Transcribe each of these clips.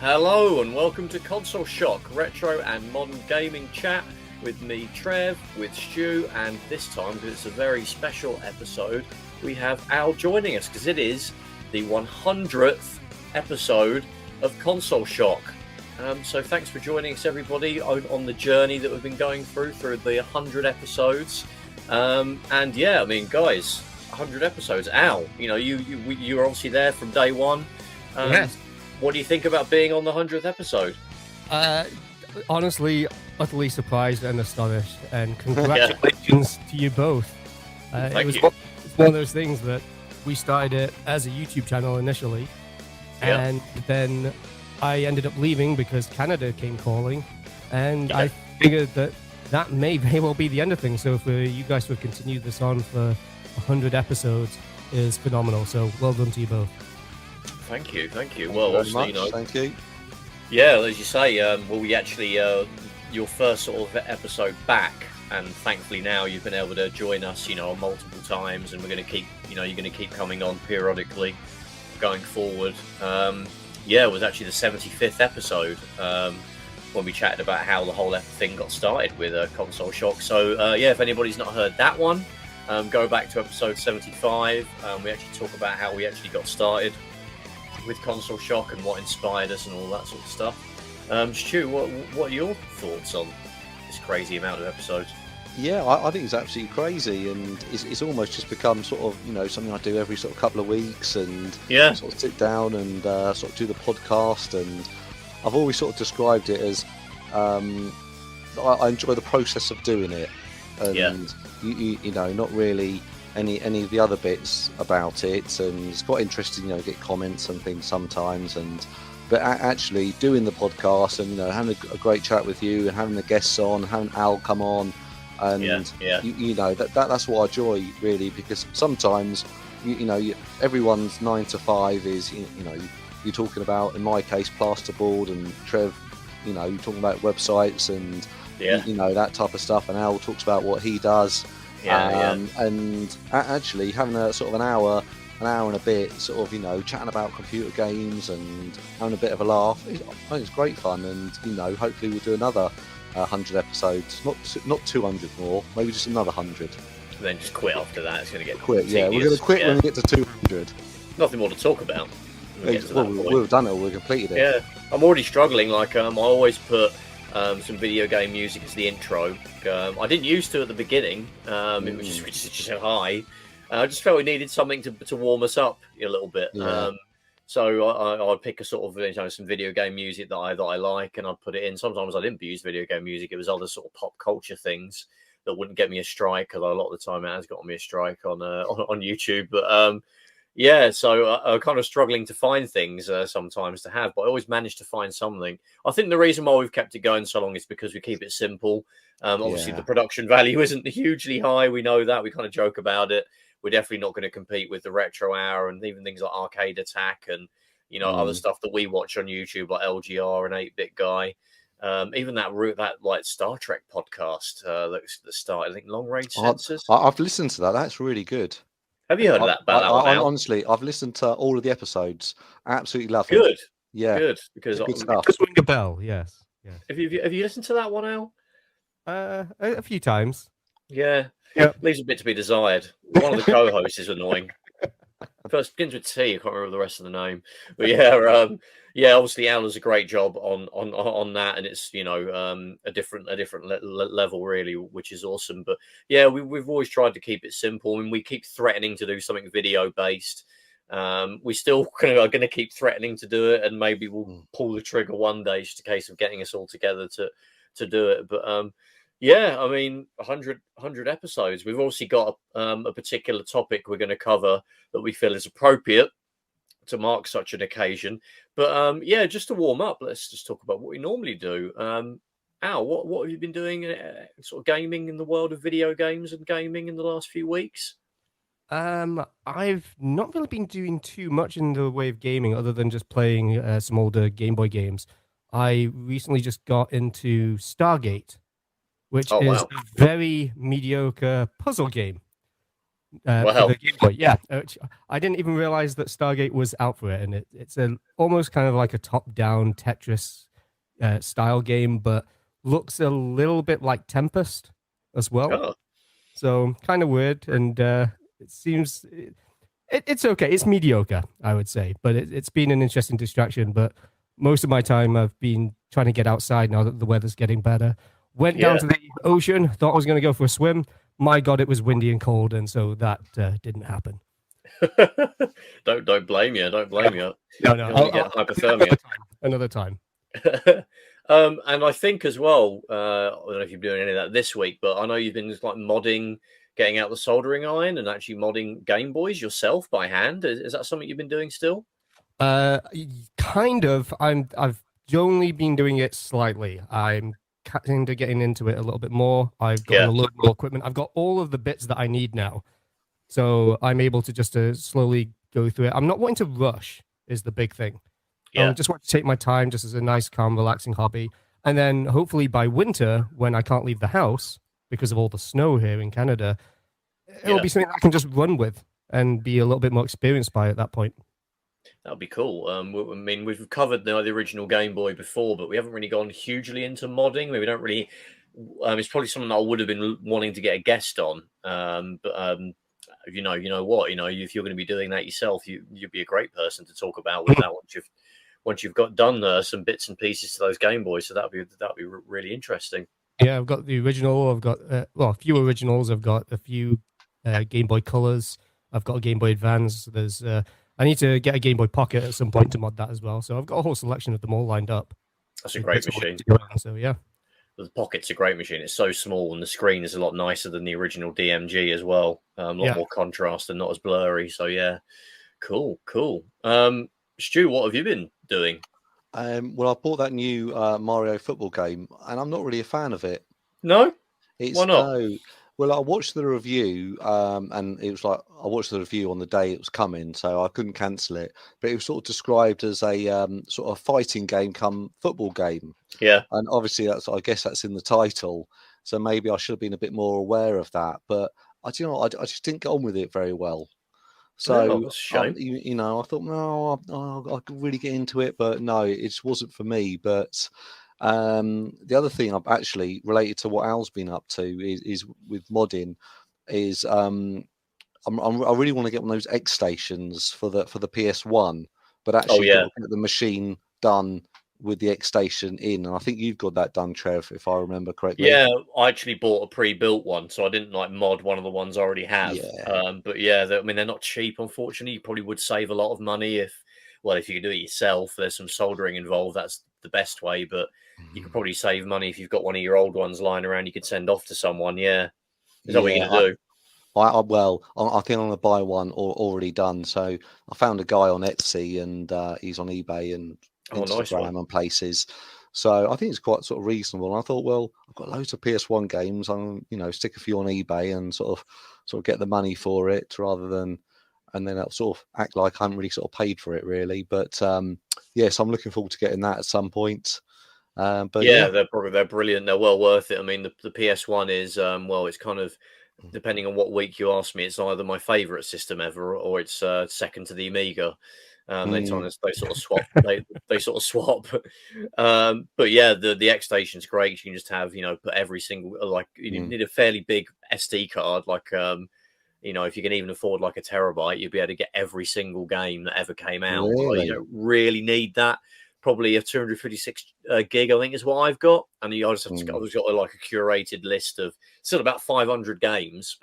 Hello and welcome to Console Shock, retro and modern gaming chat with me, Trev, with Stu, and this time, because it's a very special episode, we have Al joining us, because it is the 100th episode of Console Shock. So thanks for joining us, everybody, on the journey that we've been going through the 100 episodes. And yeah, I mean, guys, 100 episodes. Al, you know, you were obviously there from day one. Yes. What do you think about being on the 100th episode? Honestly, utterly surprised and astonished, and congratulations to you both. Thank you. It's one of those things that we started it as a YouTube channel initially, and then I ended up leaving because Canada came calling, and I figured that may very well be the end of things. So for you guys to continue this on for 100 episodes is phenomenal. So well done to you both. Thank you. Well, obviously, you know, thank you. Yeah, as you say, we actually your first sort of episode back, and thankfully now you've been able to join us, you know, multiple times, and we're going to keep, you know, you're going to keep coming on periodically going forward. It was actually the 75th episode when we chatted about how the whole thing got started with Console Shock. So if anybody's not heard that one, go back to episode 75. We actually talk about how we actually got started with Console Shock and what inspired us and all that sort of stuff. Stu, what are your thoughts on this crazy amount of episodes? Yeah, I think it's absolutely crazy, and it's almost just become sort of, you know, something I do every sort of couple of weeks, and sort of sit down and sort of do the podcast. And I've always sort of described it as I enjoy the process of doing it, and you know, not really any of the other bits about it. And it's quite interesting, you know, get comments and things sometimes, but actually doing the podcast and, you know, having a great chat with you and having the guests on, having Al come on, and you know, that's what I enjoy really, because sometimes you know, everyone's 9 to 5 is, you know, you're talking about, in my case, plasterboard, and Trev, you know, you're talking about websites and you know, that type of stuff, and Al talks about what he does. And actually having a sort of an hour and a bit, sort of, you know, chatting about computer games and having a bit of a laugh, I think it's great fun. And, you know, hopefully we'll do another 100 episodes, not 200 more, maybe just another 100. And then just quit after that. It's going to get quit. Yeah, we're going to quit when we get to 200. Nothing more to talk about. We've done it. We've completed it. Yeah, I'm already struggling. Like, I always put some video game music as the intro. I didn't used to at the beginning. It was just so high. I just felt we needed something to warm us up a little bit. So I'd pick a sort of, you know, some video game music that I like, and I'd put it in. Sometimes I didn't use video game music. It was other sort of pop culture things that wouldn't get me a strike, because a lot of the time it has gotten me a strike on YouTube. But so I'm kind of struggling to find things sometimes to have, but I always manage to find something. I think the reason why we've kept it going so long is because we keep it simple. Obviously, the production value isn't hugely high. We know that. We kind of joke about it. We're definitely not going to compete with the Retro Hour and even things like Arcade Attack and, you know, other stuff that we watch on YouTube, like LGR and 8-Bit Guy. Even that like Star Trek podcast that started, I think, Long Range Sensors. I've listened to that. That's really good. Have you heard of that? That one, honestly, I've listened to all of the episodes. Absolutely love it. Good. Yeah. Good. Because Just ring a bell. Yes. Yeah. Have you listened to that one, Al? A few times. Yeah. Yeah. Leaves a bit to be desired. One of the co-hosts is annoying. First begins with T. I can't remember the rest of the name, but obviously Al does a great job on that, and it's, you know, a different level really, which is awesome. But yeah, we've always tried to keep it simple, and we keep threatening to do something video based. We still are going to keep threatening to do it, and maybe we'll pull the trigger one day. It's just a case of getting us all together to do it. But I mean, 100 episodes. We've obviously got a particular topic we're going to cover that we feel is appropriate to mark such an occasion. But just to warm up, let's just talk about what we normally do. Al, what have you been doing sort of gaming in the world of video games and gaming in the last few weeks? I've not really been doing too much in the way of gaming other than just playing some older Game Boy games. I recently just got into Stargate, which is a very mediocre puzzle game. for the Game Boy. Yeah, I didn't even realize that Stargate was out for it, and it's almost kind of like a top-down Tetris style game, but looks a little bit like Tempest as well. Oh. So kind of weird, and it seems it's okay. It's mediocre, I would say, but it's been an interesting distraction. But most of my time, I've been trying to get outside now that the weather's getting better. Went down to the ocean, thought I was going to go for a swim. My God, it was windy and cold, and so that didn't happen. Don't blame you. Don't blame you. No, I'll get hypothermia. Another time. And I think as well, I don't know if you're doing any of that this week, but I know you've been like modding, getting out the soldering iron and actually modding Game Boys yourself by hand. Is that something you've been doing still? Kind of. I've only been doing it slightly. I'm kind of getting into it a little bit more. I've got a lot more equipment. I've got all of the bits that I need now, so I'm able to just slowly go through it. I'm not wanting to rush. Is the big thing. I just want to take my time, just as a nice, calm, relaxing hobby, and then hopefully by winter, when I can't leave the house because of all the snow here in Canada, it'll be something I can just run with and be a little bit more experienced by at that point. That would be cool. I mean, we've covered the original Game Boy before, but we haven't really gone hugely into modding. I mean, we don't really. It's probably something that I would have been wanting to get a guest on. But you know what, if you're going to be doing that yourself, you'd be a great person to talk about with that once you've got done some bits and pieces to those Game Boys. So that'd be really interesting. Yeah, I've got the original. I've got a few originals. I've got a few Game Boy Colors. I've got a Game Boy Advance. There's I need to get a Game Boy Pocket at some point to mod that as well. So I've got a whole selection of them all lined up. That's a great machine. So yeah, the Pocket's a great machine. It's so small and the screen is a lot nicer than the original DMG as well. A lot more contrast and not as blurry. So yeah, cool. Stu, what have you been doing? Well, I bought that new Mario football game, and I'm not really a fan of it. No? Why not? No. Well, I watched the review, and it was like I watched the review on the day it was coming, so I couldn't cancel it. But it was sort of described as a sort of fighting game come football game. Yeah. And obviously, I guess that's in the title. So maybe I should have been a bit more aware of that. But I just didn't get on with it very well. So, I thought, no, I could really get into it, but no, it just wasn't for me. But the other thing I've actually related to what Al's been up to is with modding is I really want to get one of those X stations for the PS1, but actually get the machine done with the X station in, and I think you've got that done, Trev, if I remember correctly. Yeah, I actually bought a pre-built one, so I didn't mod one of the ones I already have. But yeah, they're not cheap, unfortunately. You probably would save a lot of money if you could do it yourself. There's some soldering involved. That's the best way, but you could probably save money if you've got one of your old ones lying around. You could send off to someone. Yeah, is that what you're gonna do? I think I'm gonna buy one already done. So I found a guy on Etsy, and he's on eBay and Instagram and places. So I think it's quite sort of reasonable. And I thought, well, I've got loads of PS1 games. I'm stick a few on eBay and sort of get the money for it rather than, and then I'll sort of act like I haven't really sort of paid for it really. But so I'm looking forward to getting that at some point. But they're brilliant. They're well worth it. I mean, the PS1 is it's kind of, depending on what week you ask me, it's either my favorite system ever or it's second to the Amiga. They sort of swap. they sort of swap. But yeah, the X station's great. You can just have put every single you need a fairly big SD card. If you can even afford like a terabyte, you'll be able to get every single game that ever came out. Really? You don't really need that. Probably a 256 gig, I think, is what I've got. And I just have to, I've got like a curated list of still about 500 games,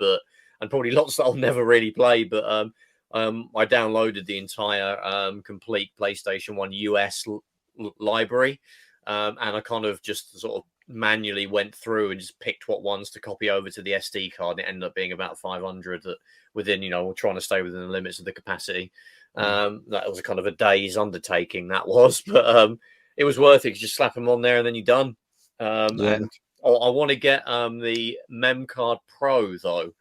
and probably lots that I'll never really play. But I downloaded the entire complete PlayStation 1 US library, and I kind of just sort of manually went through and just picked what ones to copy over to the SD card. And it ended up being about 500 within, trying to stay within the limits of the capacity. That was a kind of a day's undertaking, that was, but it was worth it. You just slap them on there and then you're done. And I want to get the Mem Card Pro though,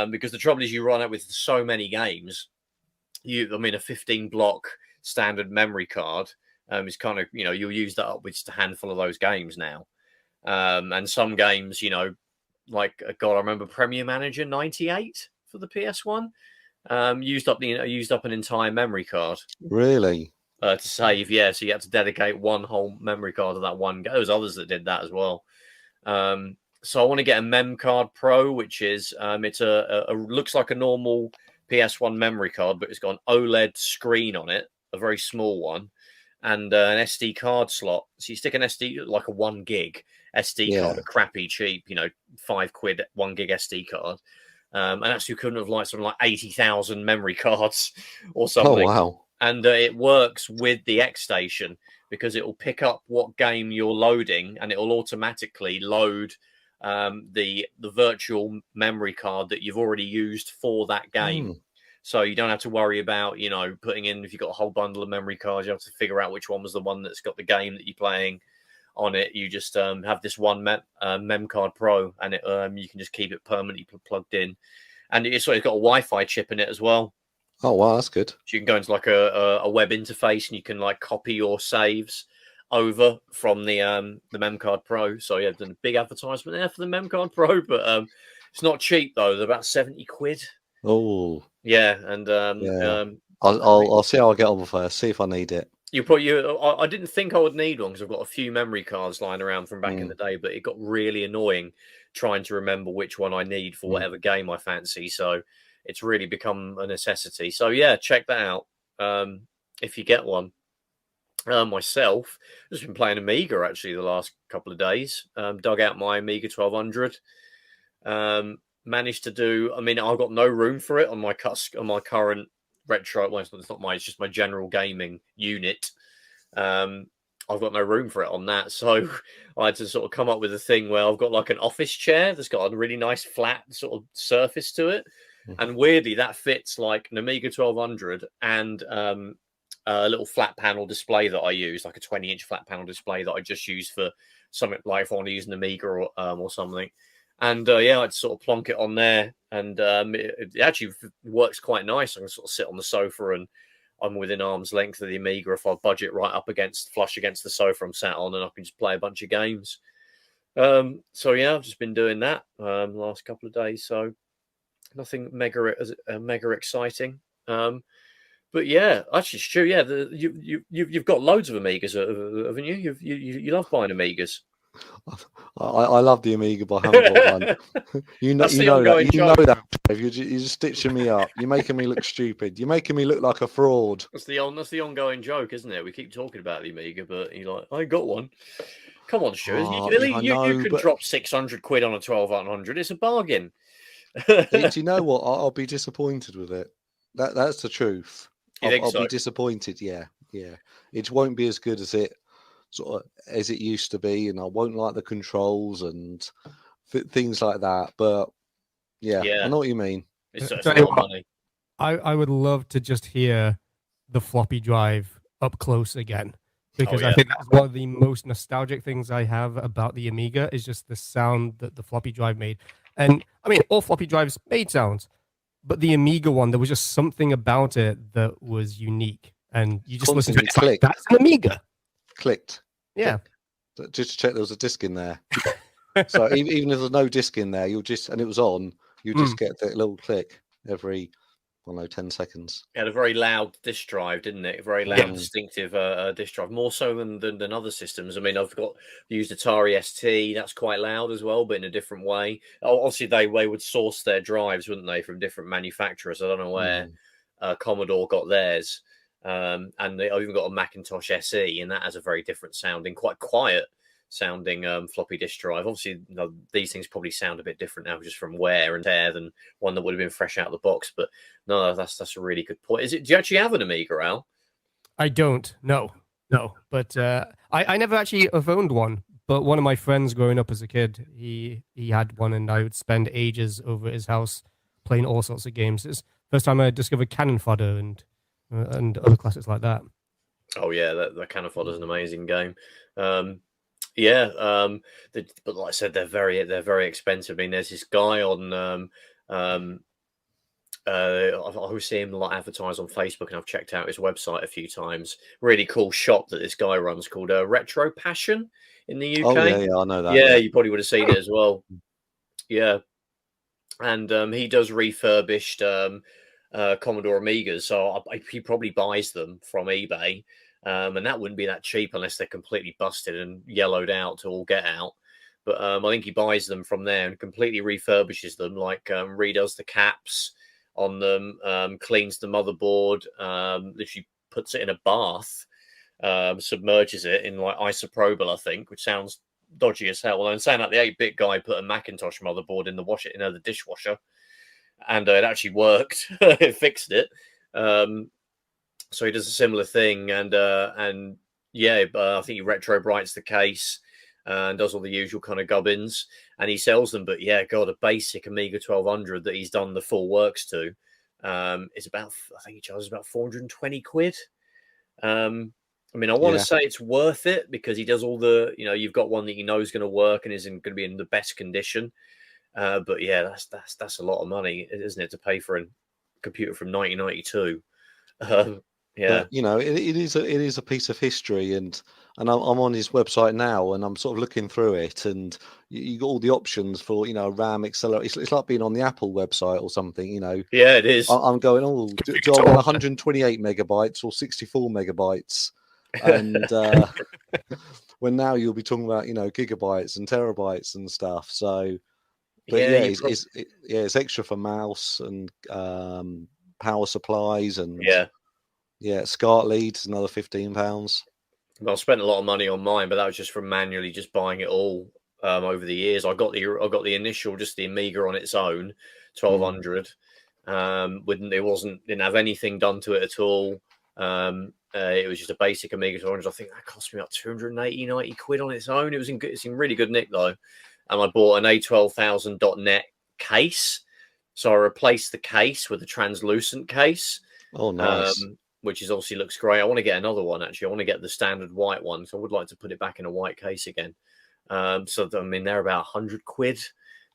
because the trouble is you run out with so many games. A 15 block standard memory card is kind of, you'll use that up with just a handful of those games now. And some games, I remember Premier Manager 98 for the PS1. Used up an entire memory card. Really? To save, yeah. So you had to dedicate one whole memory card to that one game. There was others that did that as well. So I want to get a Mem Card Pro, which is it's a looks like a normal PS1 memory card, but it's got an OLED screen on it, a very small one, and an SD card slot. So you stick an SD, like a 1 gig SD card, a crappy, cheap, £5, 1 gig SD card. And that's the equivalent of like something like 80,000 memory cards or something. Oh, wow. And it works with the X Station because it will pick up what game you're loading and it will automatically load the virtual memory card that you've already used for that game. So you don't have to worry about, putting in, if you've got a whole bundle of memory cards, you have to figure out which one was the one that's got the game that you're playing on it. You just have this one Mem Card Pro, and you can just keep it permanently plugged in. And it's got a Wi-Fi chip in it as well. Oh, wow, that's good. So you can go into like a web interface, and you can like copy your saves over from the Mem Card Pro. So yeah, done a big advertisement there for the Mem Card Pro, but it's not cheap though. They're about £70. Oh, yeah, and I'll see how I get on first. See if I need it. I didn't think I would need one because I've got a few memory cards lying around from back in the day, but it got really annoying trying to remember which one I need for whatever game I fancy. So it's really become a necessity. So yeah, check that out if you get one. Myself, I've just been playing Amiga actually the last couple of days. Dug out my Amiga 1200. Managed to do. I mean, I've got no room for it on my current retro. Well, it's not mine. It's just my general gaming unit. I've got no room for it on that, so I had to sort of come up with a thing where I've got like an office chair that's got a really nice flat sort of surface to it, and weirdly that fits like an Amiga 1200 and a little flat panel display that I use, like a 20-inch flat panel display that I just use for something like if I want to use an Amiga or something. And I'd sort of plonk it on there, and it actually works quite nice. I can sort of sit on the sofa, and I'm within arm's length of the Amiga. If I budget right up flush against the sofa I'm sat on, and I can just play a bunch of games. So yeah, I've just been doing that the last couple of days. So nothing mega exciting. But yeah, actually, Stu, yeah, you've got loads of Amigas, haven't you? You love buying Amigas. I love the Amiga, but I haven't got one. You know that. You're just stitching me up. You're making me look stupid. You're making me look like a fraud. That's the ongoing joke, isn't it? We keep talking about the Amiga, but you're like, I ain't got one. Come on, Stu. You could drop £600 on a 1200. It's a bargain. Do you know what? I'll be disappointed with it. That's the truth. I'll be disappointed. Yeah. It won't be as good as it used to be, and I won't like the controls and things like that. But yeah, I know what you mean. It's a lot of money. I would love to just hear the floppy drive up close again, because I think that's one of the most nostalgic things I have about the Amiga is just the sound that the floppy drive made. And I mean, all floppy drives made sounds, but the Amiga one, there was just something about it that was unique, and you just listen to it. It's like, that's an Amiga. Clicked. Yeah. Just to check there was a disc in there. So even if there's no disc in there, and it was on, you just get that little click every 10 seconds. It had a very loud disk drive, didn't it? A very loud, distinctive disk drive, more so than other systems. I mean, I've used Atari ST. That's quite loud as well, but in a different way. Obviously, they would source their drives, wouldn't they, from different manufacturers? I don't know where Commodore got theirs. And I've even got a Macintosh SE, and that has a very different sounding, quite quiet sounding floppy disk drive. Obviously, these things probably sound a bit different now, just from wear and tear, than one that would have been fresh out of the box. But no, that's a really good point. Do you actually have an Amiga, Al? I don't. No. But I never actually have owned one. But one of my friends growing up as a kid, he had one, and I would spend ages over at his house playing all sorts of games. It's the first time I discovered Cannon Fodder and other classics like that. Oh yeah, the Cannon Fodder is an amazing game. But like I said, they're very expensive. I mean, there's this guy on I always see him like advertised on Facebook, and I've checked out his website a few times. Really cool shop that this guy runs called Retro Passion in the UK. Oh yeah, I know that. Yeah, you probably would have seen it as well. Yeah. and he does refurbished Commodore Amigas, so he probably buys them from eBay, and that wouldn't be that cheap unless they're completely busted and yellowed out to all get out. But I think he buys them from there and completely refurbishes them, like redoes the caps on them, cleans the motherboard, literally puts it in a bath, submerges it in like isopropyl, I think, which sounds dodgy as hell. Well, I'm saying that the 8-bit guy put a Macintosh motherboard in the dishwasher, and it actually worked. It fixed it. So he does a similar thing, and yeah, I think he retro brights the case and does all the usual kind of gubbins, and he sells them. But yeah, God, a basic Amiga 1200 that he's done the full works to is about, I think he charges about 420 quid. I mean, I want to say it's worth it because he does all the, you've got one that you know is going to work and is going to be in the best condition. But yeah, that's a lot of money, isn't it, to pay for a computer from 1992? Yeah, but, it is a piece of history, and I'm on his website now, and I'm sort of looking through it, and you got all the options for RAM accelerator. It's like being on the Apple website or something, Yeah, it is. I'm going, do I want 128 megabytes or 64 megabytes? And when now you'll be talking about gigabytes and terabytes and stuff. So, but it's extra for mouse and power supplies and SCART leads, another £15. Well, I spent a lot of money on mine, but that was just from manually just buying it all over the years. I got the initial, just the Amiga on its own, 1200. Didn't have anything done to it at all. It was just a basic Amiga 1200. I think that cost me about 290 quid on its own. It's in really good nick though. And I bought an A12000.net case. So I replaced the case with a translucent case. Oh, nice. Which is obviously looks great. I want to get another one, actually. I want to get the standard white one. So I would like to put it back in a white case again. They're about 100 quid.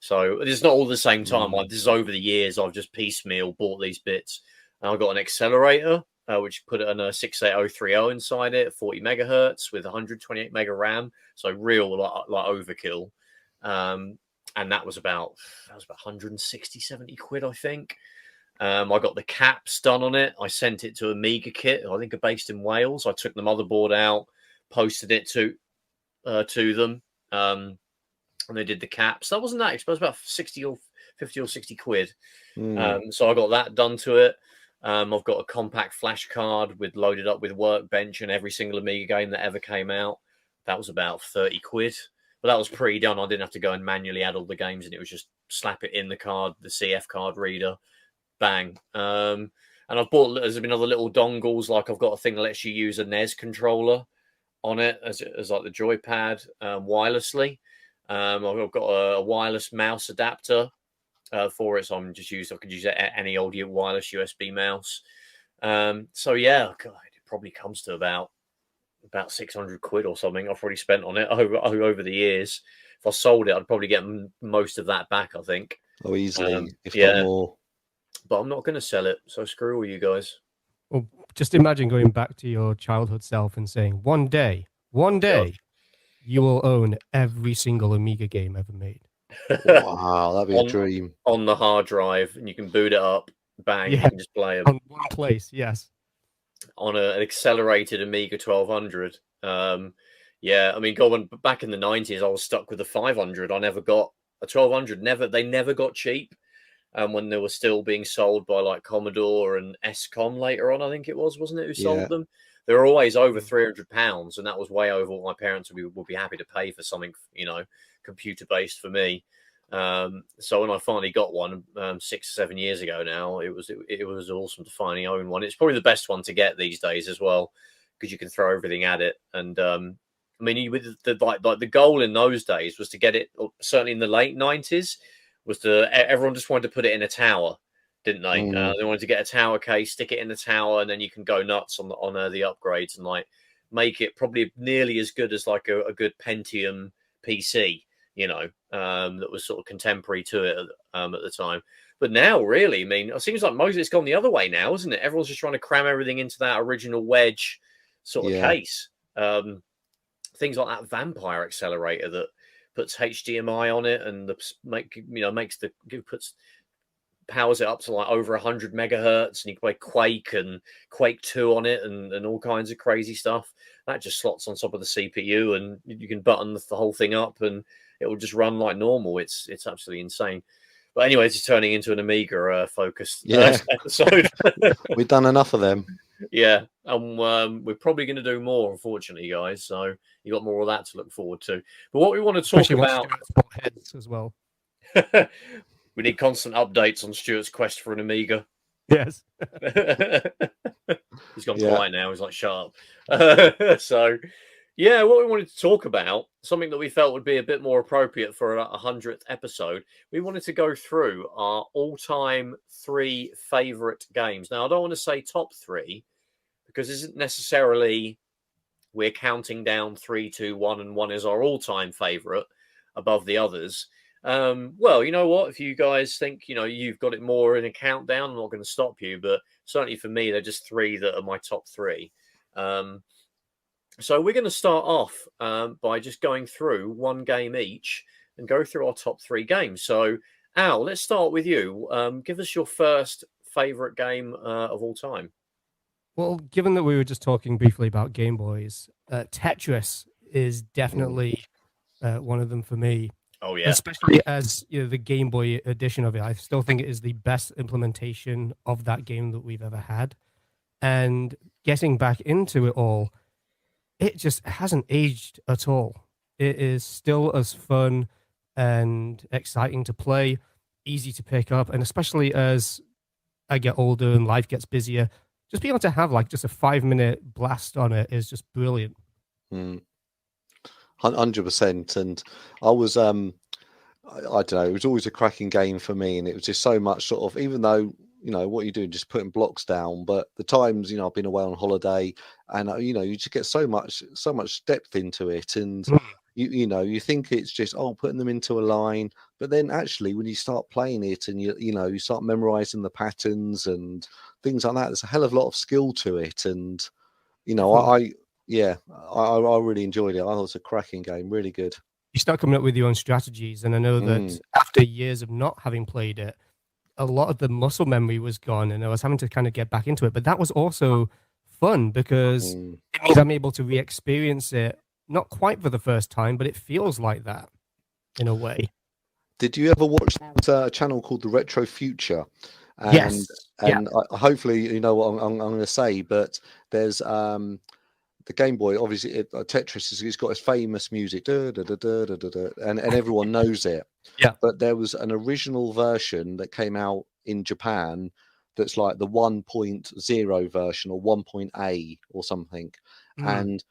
So it's not all the same time. This is over the years. I've just piecemeal bought these bits. And I've got an accelerator, which put it on a 68030 inside it, 40 megahertz with 128 mega RAM. So real like overkill. And that was about 160, 70 quid, I think. I got the caps done on it. I sent it to Amiga Kit, I think are based in Wales. I took the motherboard out, posted it to them, and they did the caps. That wasn't that expensive, about 60 or 50 or 60 quid. So I got that done to it. I've got a compact flash card loaded up with Workbench and every single Amiga game that ever came out. That was about 30 quid. But that was pre-done. I didn't have to go and manually add all the games, and it was just slap it in the card, the CF card reader, bang. And I've bought, there's been other little dongles, like I've got a thing that lets you use a NES controller on it as like the joypad wirelessly. I've got a wireless mouse adapter for it, so I could use any old wireless USB mouse. So yeah, God, it probably comes to about 600 quid or something I've already spent on it over the years. If I sold it, I'd probably get most of that back, I think. Oh, easily, if not more. But I'm not going to sell it, so screw all you guys. Well, just imagine going back to your childhood self and saying, one day, you will own every single Amiga game ever made. Wow, that'd be a dream. On the hard drive, and you can boot it up, bang, you can just play them. On one place, yes. On an accelerated Amiga 1200. Yeah, I mean, back in the 90s, I was stuck with a 500. I never got a 1200. They never got cheap. When they were still being sold by like Commodore and SCOM later on, I think it wasn't it, who sold them? They were always over £300, and that was way over what my parents would be happy to pay for something, computer based for me. So when I finally got one 6 or 7 years ago now, it was awesome to finally own one. It's probably the best one to get these days as well, because you can throw everything at it. And I mean, the goal in those days was to get it, certainly in the late 90s, was everyone just wanted to put it in a tower, didn't they? They wanted to get a tower case, stick it in the tower, and then you can go nuts on the upgrades and like make it probably nearly as good as like a good Pentium PC, that was sort of contemporary to it at the time. But now, really, I mean, it seems like most of it's gone the other way now, isn't it? Everyone's just trying to cram everything into that original wedge sort of case. Things like that Vampire accelerator that puts HDMI on it and powers it up to like over 100 megahertz, and you can play Quake and Quake 2 on it, and all kinds of crazy stuff. That just slots on top of the CPU, and you can button the whole thing up, and it will just run like normal. It's absolutely insane. But anyway, it's turning into an Amiga focused episode. We've done enough of them. Yeah, and we're probably going to do more, unfortunately, guys. So you got more of that to look forward to. But what we want to talk about heads as well. We need constant updates on Stuart's quest for an Amiga. Yes. He's gone quiet now. He's like, shut up. So, yeah, what we wanted to talk about, something that we felt would be a bit more appropriate for a 100th episode, we wanted to go through our all-time 3 favourite games. Now, I don't want to say top 3, because it isn't necessarily we're counting down 3, 2, 1, and 1 is our all-time favourite above the others. Well, you know what? If you guys think, you've got it more in a countdown, I'm not going to stop you. But certainly for me, they're just 3 that are my top 3. So we're going to start off by just going through one game each and go through our top 3 games. So, Al, let's start with you. Give us your first favourite game of all time. Well, given that we were just talking briefly about Game Boys, Tetris is definitely one of them for me. Oh yeah, especially as the Game Boy edition of it. I still think it is the best implementation of that game that we've ever had. And getting back into it all, it just hasn't aged at all. It is still as fun and exciting to play, easy to pick up, and especially as I get older and life gets busier, just being able to have like just a 5-minute blast on it is just brilliant. 100%. And I was I don't know, it was always a cracking game for me, and it was just so much sort of, even though what you do, just putting blocks down, but the times I've been away on holiday, and you just get so much depth into it, and you think it's just putting them into a line, but then actually when you start playing it and you start memorizing the patterns and things like that, there's a hell of a lot of skill to it. And I really enjoyed it. I thought it was a cracking game, really good. You start coming up with your own strategies, and I know that after years of not having played it, a lot of the muscle memory was gone, and I was having to kind of get back into it. But that was also fun because it means I'm able to re-experience it, not quite for the first time, but it feels like that in a way. Did you ever watch a channel called The Retro Future? And, yes. And hopefully you know what I'm going to say, but there's the Game Boy, obviously, Tetris has got its famous music, and everyone knows it. Yeah. But there was an original version that came out in Japan that's like the 1.0 version or 1.A or something, and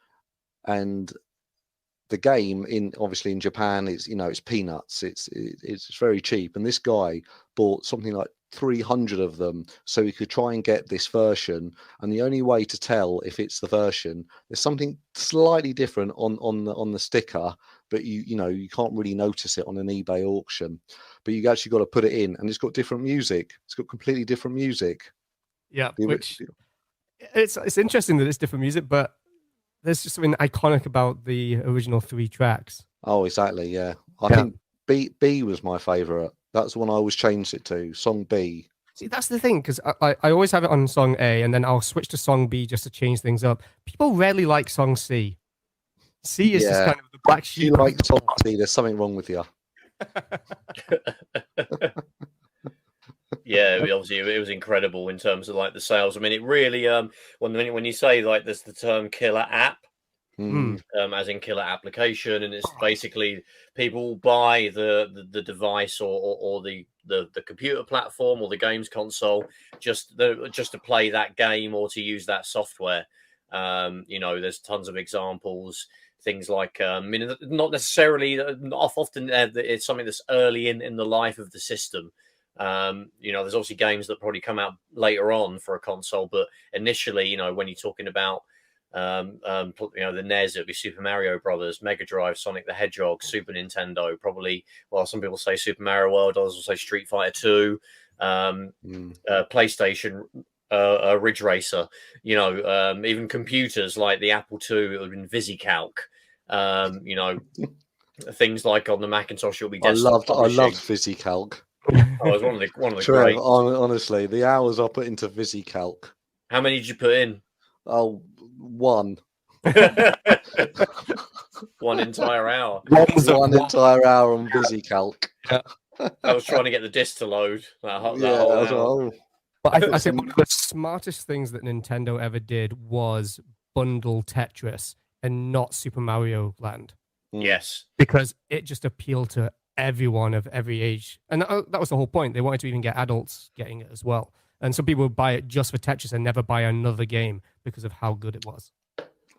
the game obviously in Japan is it's peanuts. It's very cheap, and this guy bought something like 300 of them so he could try and get this version. And the only way to tell if it's the version, there's something slightly different on the sticker, but you can't really notice it on an eBay auction. But you actually got to put it in, and it's got different music. It's got completely different music. Yeah, which it's interesting that it's different music, but there's just something iconic about the original 3 tracks. Oh, exactly. Yeah, I think B was my favorite. That's the one I always changed it to, song B. See, that's the thing, because I always have it on song A, and then I'll switch to song B just to change things up. People rarely like song C. C is just kind of the black sheep. If you like song C, there's something wrong with you. Yeah, obviously it was incredible in terms of like the sales. I mean, it really when you say like there's the term killer app, as in killer application, and it's basically people buy the device or the computer platform or the games console just to play that game or to use that software. There's tons of examples. Things like not necessarily often it's something that's early in the life of the system. There's obviously games that probably come out later on for a console, but initially, when you're talking about the NES, it'd be Super Mario Brothers, Mega Drive, Sonic the Hedgehog, Super Nintendo, probably. Well, some people say Super Mario World, others will say Street Fighter 2, PlayStation, Ridge Racer. Even computers like the Apple II, it would have been VisiCalc. things like on the Macintosh, it'll be I desktop loved publishing. VisiCalc. Oh, it was one of the Trev, greats. honestly, the hours I put into VisiCalc. How many did you put in? Oh, one. One entire hour. One entire hour on VisiCalc. Yeah. I was trying to get the disc to load. That whole hour. But I think one of the smartest things that Nintendo ever did was bundle Tetris and not Super Mario Land. Yes. Because it just appealed to everyone of every age. And that was the whole point. They wanted to even get adults getting it as well. And some people would buy it just for Tetris and never buy another game because of how good it was.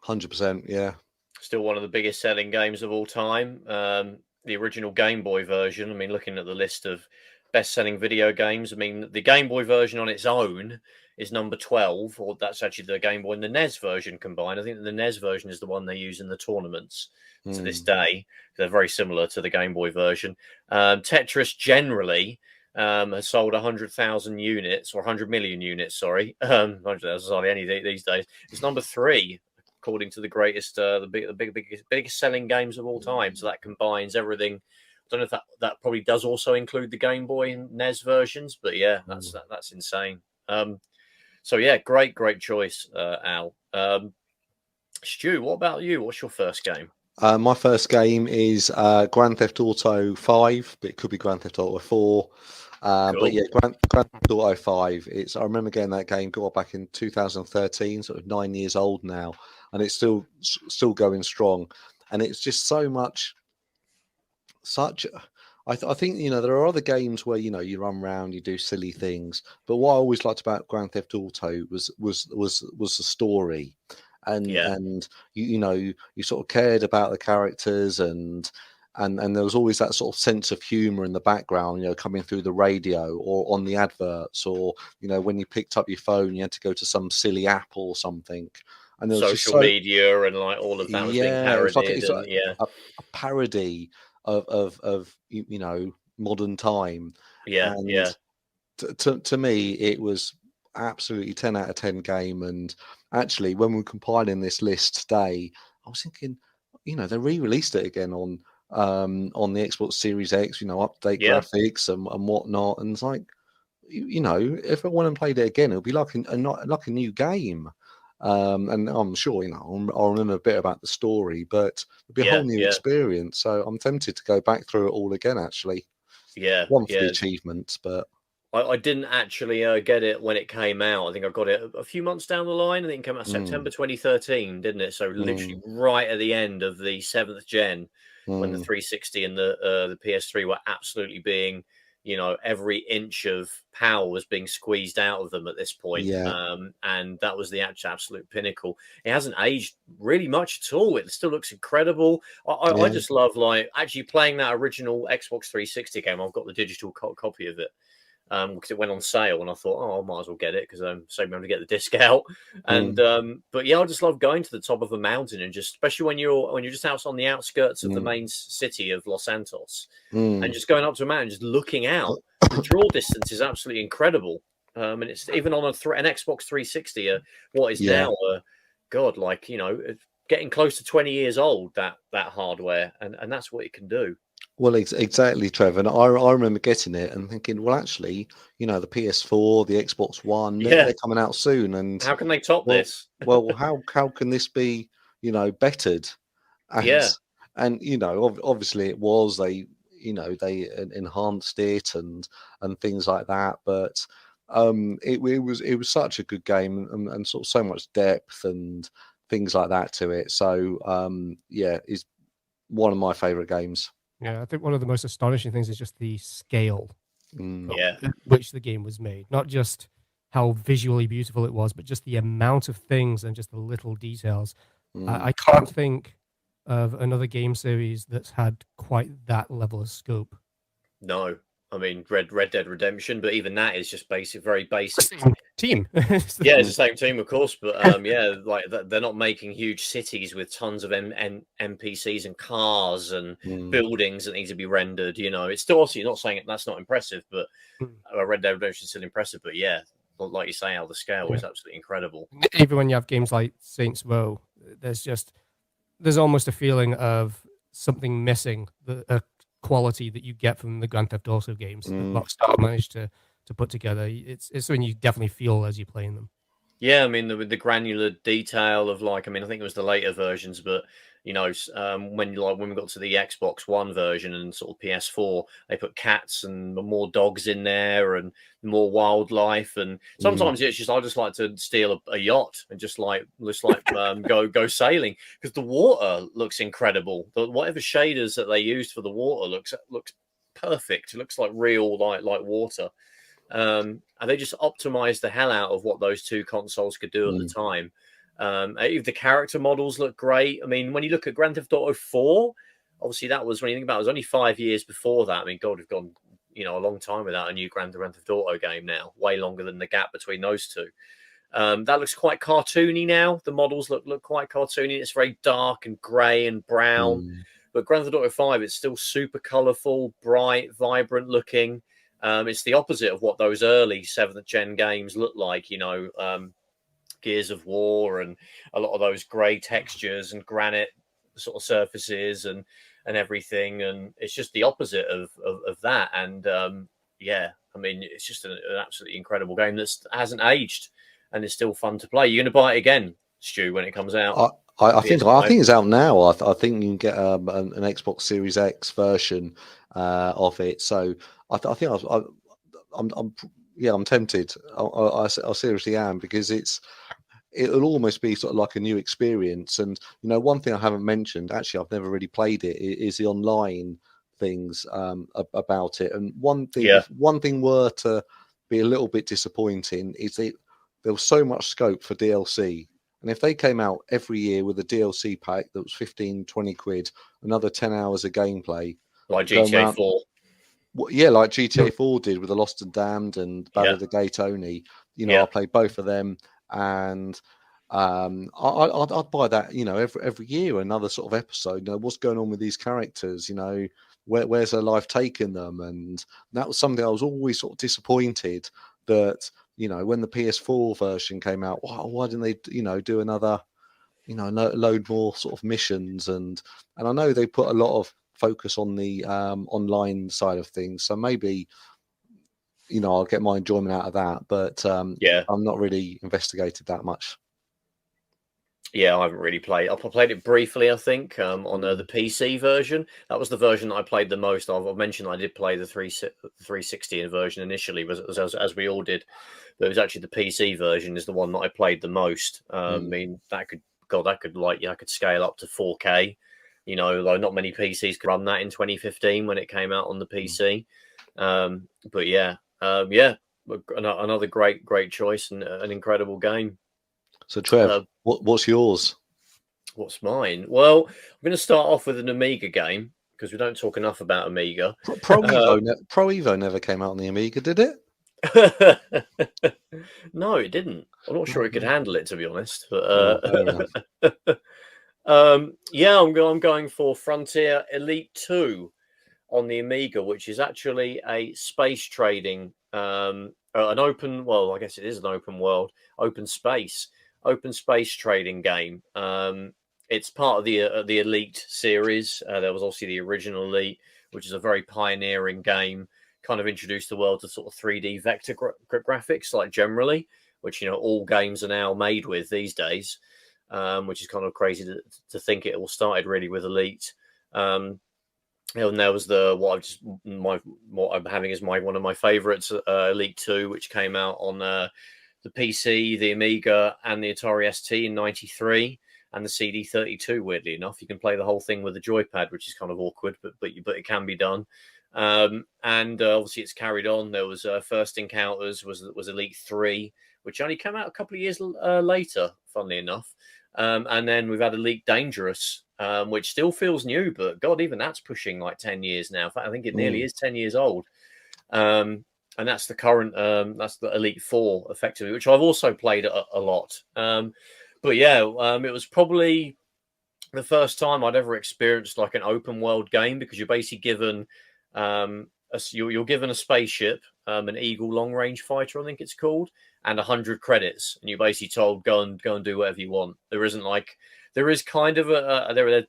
100%, yeah. Still one of the biggest selling games of all time. The original Game Boy version. I mean, looking at the list of best-selling video games, I mean, the Game Boy version on its own is number 12, or that's actually the Game Boy and the NES version combined. I think the NES version is the one they use in the tournaments to this day. They're very similar to the Game Boy version. Tetris generally has sold 100,000 units, or 100 million units, sorry. 100,000 is hardly any these days. It's number 3, according to the greatest, the biggest selling games of all time. So that combines everything. I don't know if that probably does also include the Game Boy and NES versions, but yeah, that's insane. So yeah, great choice, Al. Stu, what about you? What's your first game? My first game is Grand Theft Auto 5, but it could be Grand Theft Auto 4. Cool. But yeah, Grand Theft Auto 5. I remember getting that game, got back in 2013, sort of 9 years old now, and it's still going strong. And it's just so much. I think there are other games where you run around, you do silly things, but what I always liked about Grand Theft Auto was the story, and you sort of cared about the characters, and there was always that sort of sense of humor in the background, coming through the radio or on the adverts, or when you picked up your phone, you had to go to some silly app or something. And there was social media and like all of that was being parodied. It's like a parody of modern time. To me it was absolutely 10 out of 10 game. And actually, when we're compiling this list today, I was thinking, they re-released it again on the Xbox Series X, update graphics and whatnot, and it's like, if I went and played it again, it would be like a new game. And I'm sure, I'll remember a bit about the story, but it'll be a whole new experience. So I'm tempted to go back through it all again, actually. One for the achievements, but I didn't actually get it when it came out. I think I got it a few months down the line. I think it came out September 2013, didn't it? So literally right at the end of the 7th gen, when the 360 and the PS3 were absolutely being, every inch of power was being squeezed out of them at this point. And that was the absolute pinnacle. It hasn't aged really much at all. It still looks incredible. I just love, actually playing that original Xbox 360 game. I've got the digital copy of it because it went on sale, and I thought, I might as well get it because I'm saving me to get the disc out. And but yeah, I just love going to the top of a mountain, and just especially when you're just out on the outskirts of the main city of Los Santos, and just going up to a mountain, just looking out. The draw distance is absolutely incredible, and it's even on an Xbox 360, what is now getting close to 20 years old. That hardware, and that's what it can do. Well, exactly, Trevor. And I remember getting it and thinking, well, actually, the PS4, the Xbox One, they're coming out soon. And how can they top this? Well, how can this be, bettered? And obviously it was. They enhanced it and things like that. But it was such a good game and sort of so much depth and things like that to it. So it's one of my favorite games. Yeah, I think one of the most astonishing things is just the scale at which the game was made. Not just how visually beautiful it was, but just the amount of things and just the little details. I can't think of another game series that's had quite that level of scope. No. I mean, Red Dead Redemption, but even that is just very basic. Team. It's the same team, of course, but they're not making huge cities with tons of NPCs and cars and buildings that need to be rendered. It's still also, you're not saying that's not impressive, but Red Dead Redemption is still impressive. But yeah, like you say, the scale is absolutely incredible. Even when you have games like Saints Row, there's almost a feeling of something missing, the quality that you get from the Grand Theft Auto games that Rockstar managed to put together. It's something you definitely feel as you're playing them. Yeah, I mean, with the granular detail of like, I mean, I think it was the later versions, but you know, when we got to the Xbox One version and sort of PS4, they put cats and more dogs in there and more wildlife. And sometimes it's just I just like to steal a yacht and just go sailing because the water looks incredible. Whatever shaders that they used for the water looks perfect. It looks like real like water. And they just optimized the hell out of what those two consoles could do at the time. The character models look great. I mean, when you look at Grand Theft Auto 4, obviously that was, when you think about it, was only 5 years before that. I mean, God, we've gone, a long time without a new Grand Theft Auto game now, way longer than the gap between those two. That looks quite cartoony now. The models look quite cartoony. It's very dark and grey and brown. But Grand Theft Auto 5, it's still super colourful, bright, vibrant looking. It's the opposite of what those early 7th gen games look like, Gears of War and a lot of those grey textures and granite sort of surfaces and everything. And it's just the opposite of that. And I mean, it's just an absolutely incredible game that hasn't aged and is still fun to play. You're going to buy it again, Stu, when it comes out? I think it's out now. I think you can get an Xbox Series X version of it. So I think I'm tempted. I seriously am, because it'll almost be sort of like a new experience. And one thing I haven't mentioned, actually, I've never really played it, is the online things about it. And one thing were to be a little bit disappointing is that there was so much scope for DLC. And if they came out every year with a DLC pack that was 15, 20 quid, another 10 hours of gameplay. Like GTA 4. Yeah, like GTA 4 did with The Lost and Damned and Battle of the Gate Only. I played both of them, and I'd buy that, every year, another sort of episode. What's going on with these characters? Where's their life taking them? And that was something I was always sort of disappointed that, when the PS4 version came out, why didn't they, do another, load more sort of missions? And I know they put a lot of focus on the online side of things, so maybe I'll get my enjoyment out of that, but I'm not really investigated that much. I haven't really played. I played it briefly, I think, on the PC version. That was the version that I played the most. I've mentioned I did play the 360 version initially, as we all did, but it was actually the PC version is the one that I played the most. I mean, I could scale up to 4K. Though not many PCs could run that in 2015 when it came out on the PC. Another great choice and an incredible game. So, Trev, what's yours? What's mine? Well, I'm going to start off with an Amiga game because we don't talk enough about Amiga. Pro Evo never came out on the Amiga, did it? No, it didn't. I'm not sure it could handle it, to be honest. But I'm going for Frontier Elite 2 on the Amiga, which is actually a space trading, an open. Well, I guess it is an open world, open space trading game. It's part of the Elite series. There was obviously the original Elite, which is a very pioneering game. Kind of introduced the world to sort of 3D vector graphics, like generally, which all games are now made with these days. Which is kind of crazy to think it all started really with Elite. And there was what I'm having is one of my favorites, Elite 2, which came out on the PC, the Amiga, and the Atari ST in '93, and the CD32. Weirdly enough, you can play the whole thing with a joypad, which is kind of awkward, but it can be done. And obviously it's carried on. There was First Encounters was Elite 3, which only came out a couple of years later, funnily enough. And then we've had Elite Dangerous, which still feels new, but God, even that's pushing like 10 years now. In fact, I think it nearly is 10 years old. And that's the current, that's the Elite 4, effectively, which I've also played a lot. It was probably the first time I'd ever experienced like an open world game, because you're basically given, you're given a spaceship, an Eagle long range fighter, I think it's called, and 100 credits, and you're basically told go and do whatever you want. There isn't like there is kind of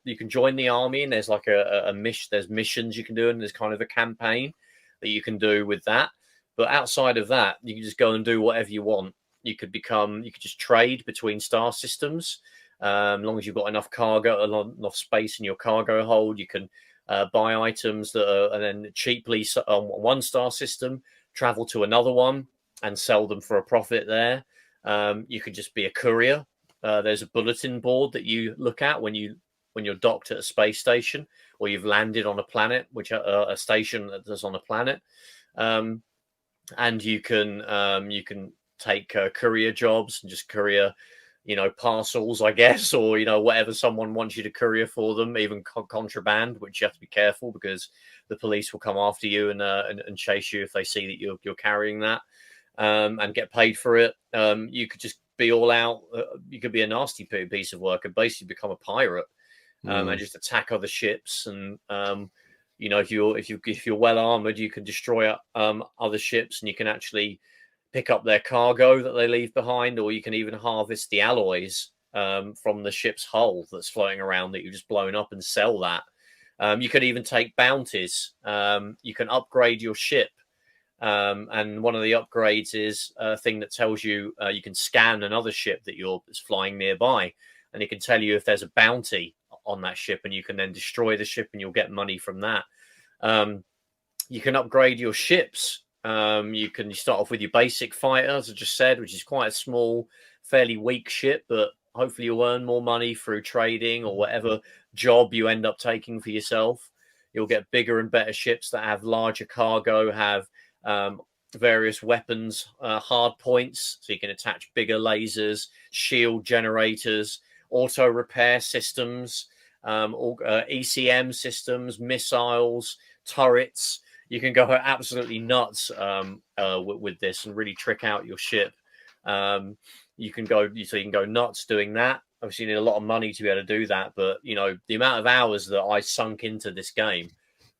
you can join the army, and there's like a mission. There's missions you can do, and there's kind of a campaign that you can do with that. But outside of that, you can just go and do whatever you want. You could just trade between star systems. As long as you've got enough cargo, enough space in your cargo hold, you can buy items that are, and then cheaply on one star system, travel to another one and sell them for a profit there. You could just be a courier. There's a bulletin board that you look at when you're docked at a space station, or you've landed on a planet, which a station that's on a planet. And you can take courier jobs and just courier, parcels, I guess, or whatever someone wants you to courier for them, even contraband, which you have to be careful because the police will come after you and chase you if they see that you're carrying that, and get paid for it. You could just be all out. You could be a nasty piece of work and basically become a pirate, and just attack other ships. And if you're well armored, you can destroy other ships, and you can actually pick up their cargo that they leave behind, or you can even harvest the alloys from the ship's hull that's floating around that you've just blown up and sell that. You can even take bounties. You can upgrade your ship. And one of the upgrades is a thing that tells you you can scan another ship that's flying nearby, and it can tell you if there's a bounty on that ship, and you can then destroy the ship and you'll get money from that. You can upgrade your ships. You start off with your basic fighter, as I just said, which is quite a small, fairly weak ship, but hopefully you'll earn more money through trading or whatever job you end up taking for yourself. You'll get bigger and better ships that have larger cargo, have various weapons, hard points, so you can attach bigger lasers, shield generators, auto repair systems, ECM systems, missiles, turrets. You can go absolutely nuts with this and really trick out your ship. You can go nuts doing that. Obviously, you need a lot of money to be able to do that, but the amount of hours that I sunk into this game,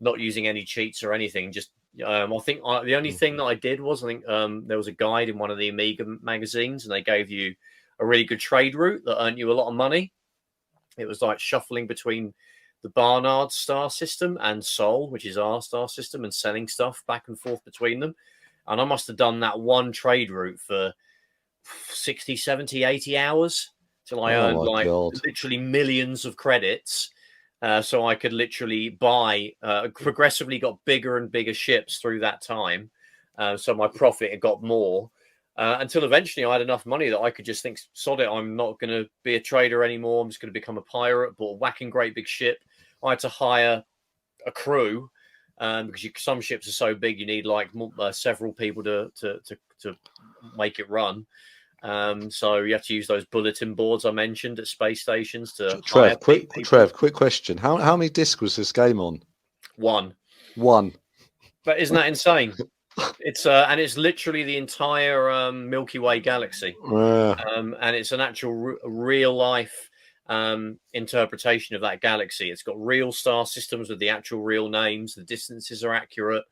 not using any cheats or anything, just I think the only thing that I did was there was a guide in one of the Amiga magazines, and they gave you a really good trade route that earned you a lot of money. It was like shuffling between the Barnard star system and Sol, which is our star system, and selling stuff back and forth between them. And I must have done that one trade route for 60, 70, 80 hours till I earned literally millions of credits. So I could literally buy, progressively got bigger and bigger ships through that time. So my profit had got more until eventually I had enough money that I could just think, sod it, I'm not going to be a trader anymore. I'm just going to become a pirate. Bought a whacking great big ship. I had to hire a crew because some ships are so big you need like several people to make it run. So you have to use those bulletin boards I mentioned at space stations to Trev, quick question. How many discs was this game on? One. But isn't that insane? It's and it's literally the entire Milky Way galaxy. And it's an actual real life interpretation of that galaxy. It's got real star systems with the actual real names. The distances are accurate.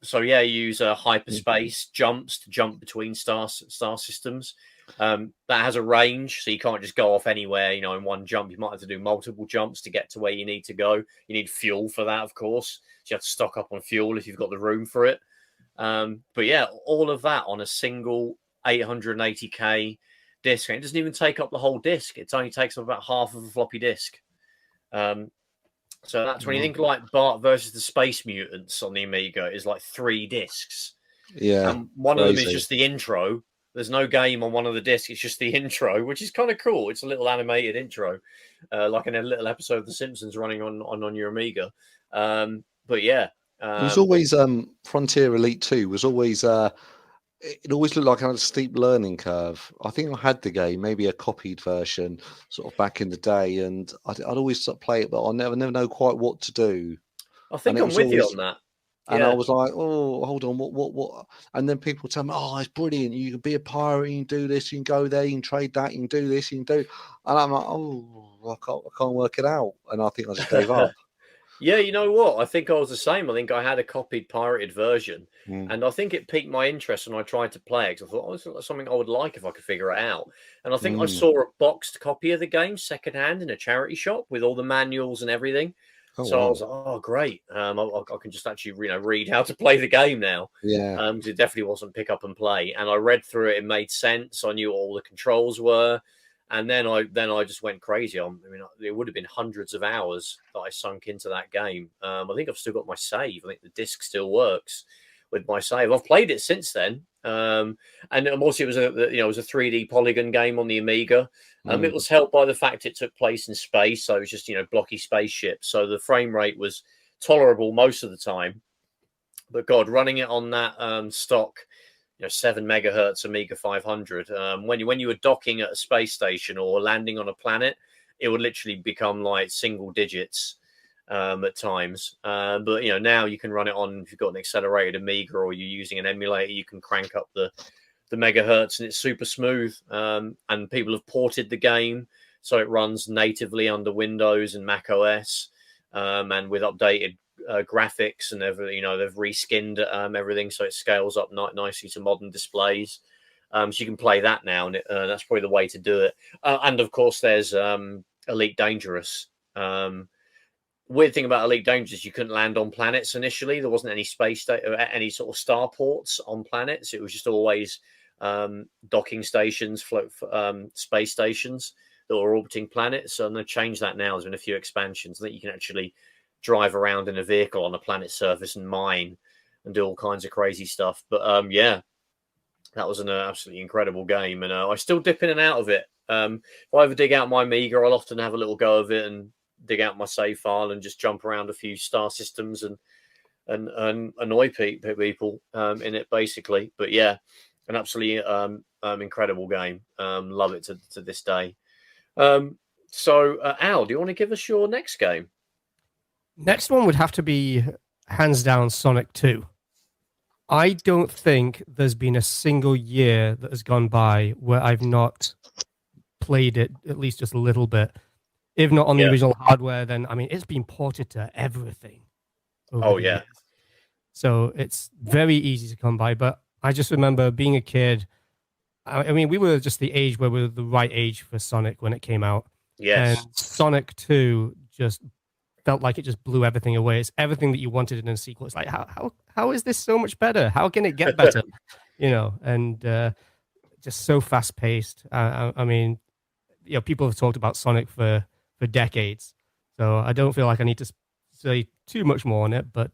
So yeah, you use hyperspace jumps to jump between star systems. That has a range, so you can't just go off anywhere, in one jump. You might have to do multiple jumps to get to where you need to go. You need fuel for that, of course. So you have to stock up on fuel if you've got the room for it. But yeah, all of that on a single 880k disc. And it doesn't even take up the whole disc. It only takes up about half of a floppy disk. So that's when you think like Bart versus the Space Mutants on the Amiga is like 3 discs. Yeah. And one of them is just the intro. There's no game on one of the discs. It's just the intro, which is kind of cool. It's a little animated intro, like in a little episode of The Simpsons running on your Amiga. But yeah. It was always Frontier Elite 2 was always it always looked like I had a steep learning curve. I think I had the game, maybe a copied version, sort of back in the day, and I'd always sort of play it, but I never know quite what to do. I think I'm with you on that. And I was like, oh, hold on, what? And then people tell me, oh, it's brilliant. You can be a pirate, you can do this, you can go there, you can trade that, you can do this, you can do. And I'm like, oh, I can't work it out. And I think I just gave up. Yeah, you know what? I think I was the same. I think I had a copied pirated version, and I think it piqued my interest when I tried to play it. 'Cause I thought, oh, this looks like something I would like if I could figure it out. And I think I Mm. saw a boxed copy of the game secondhand in a charity shop with all the manuals and everything. Oh So I wow. was like, oh, great. I can just actually, read how to play the game now. Yeah. 'Cause it definitely wasn't pick up and play. And I read through it; it made sense. I knew what all the controls were. And then I just went crazy. It would have been hundreds of hours that I sunk into that game. I think I've still got my save. I think the disc still works with my save. I've played it since then. And also it was a 3D polygon game on the Amiga. It was helped by the fact it took place in space, so it was just blocky spaceships. So the frame rate was tolerable most of the time. But God, running it on that stock 7 megahertz Amiga 500. When you were docking at a space station or landing on a planet, it would literally become like single digits at times. But now you can run it on, if you've got an accelerated Amiga or you're using an emulator, you can crank up the megahertz and it's super smooth. And people have ported the game so it runs natively under Windows and Mac OS, and with updated graphics and everything. They've reskinned everything so it scales up nicely to modern displays. So you can play that now, and that's probably the way to do it. And of course, there's Elite Dangerous. Weird thing about Elite Dangerous, you couldn't land on planets initially. There wasn't any any sort of starports on planets. It was just always docking stations, space stations that were orbiting planets. And they've changed that now. There's been a few expansions. I think you can actually drive around in a vehicle on a planet's surface and mine and do all kinds of crazy stuff. But yeah, that was an absolutely incredible game. And I still dip in and out of it. If I ever dig out my Amiga, I'll often have a little go of it and dig out my save file and just jump around a few star systems and annoy people in it, basically. But yeah, an absolutely incredible game. Love it to this day. So Al, do you want to give us your next game? Next one would have to be hands down Sonic 2. I don't think there's been a single year that has gone by where I've not played it at least just a little bit. If not on the original hardware, then it's been ported to everything. Oh yeah. Years. So it's very easy to come by. But I just remember being a kid. We were just the age where we were the right age for Sonic when it came out. Yes. And Sonic 2 just felt like it just blew everything away. It's everything that you wanted in a sequel. It's like, how is this so much better? How can it get better? And just so fast paced. People have talked about Sonic for decades, so I don't feel like I need to say too much more on it. But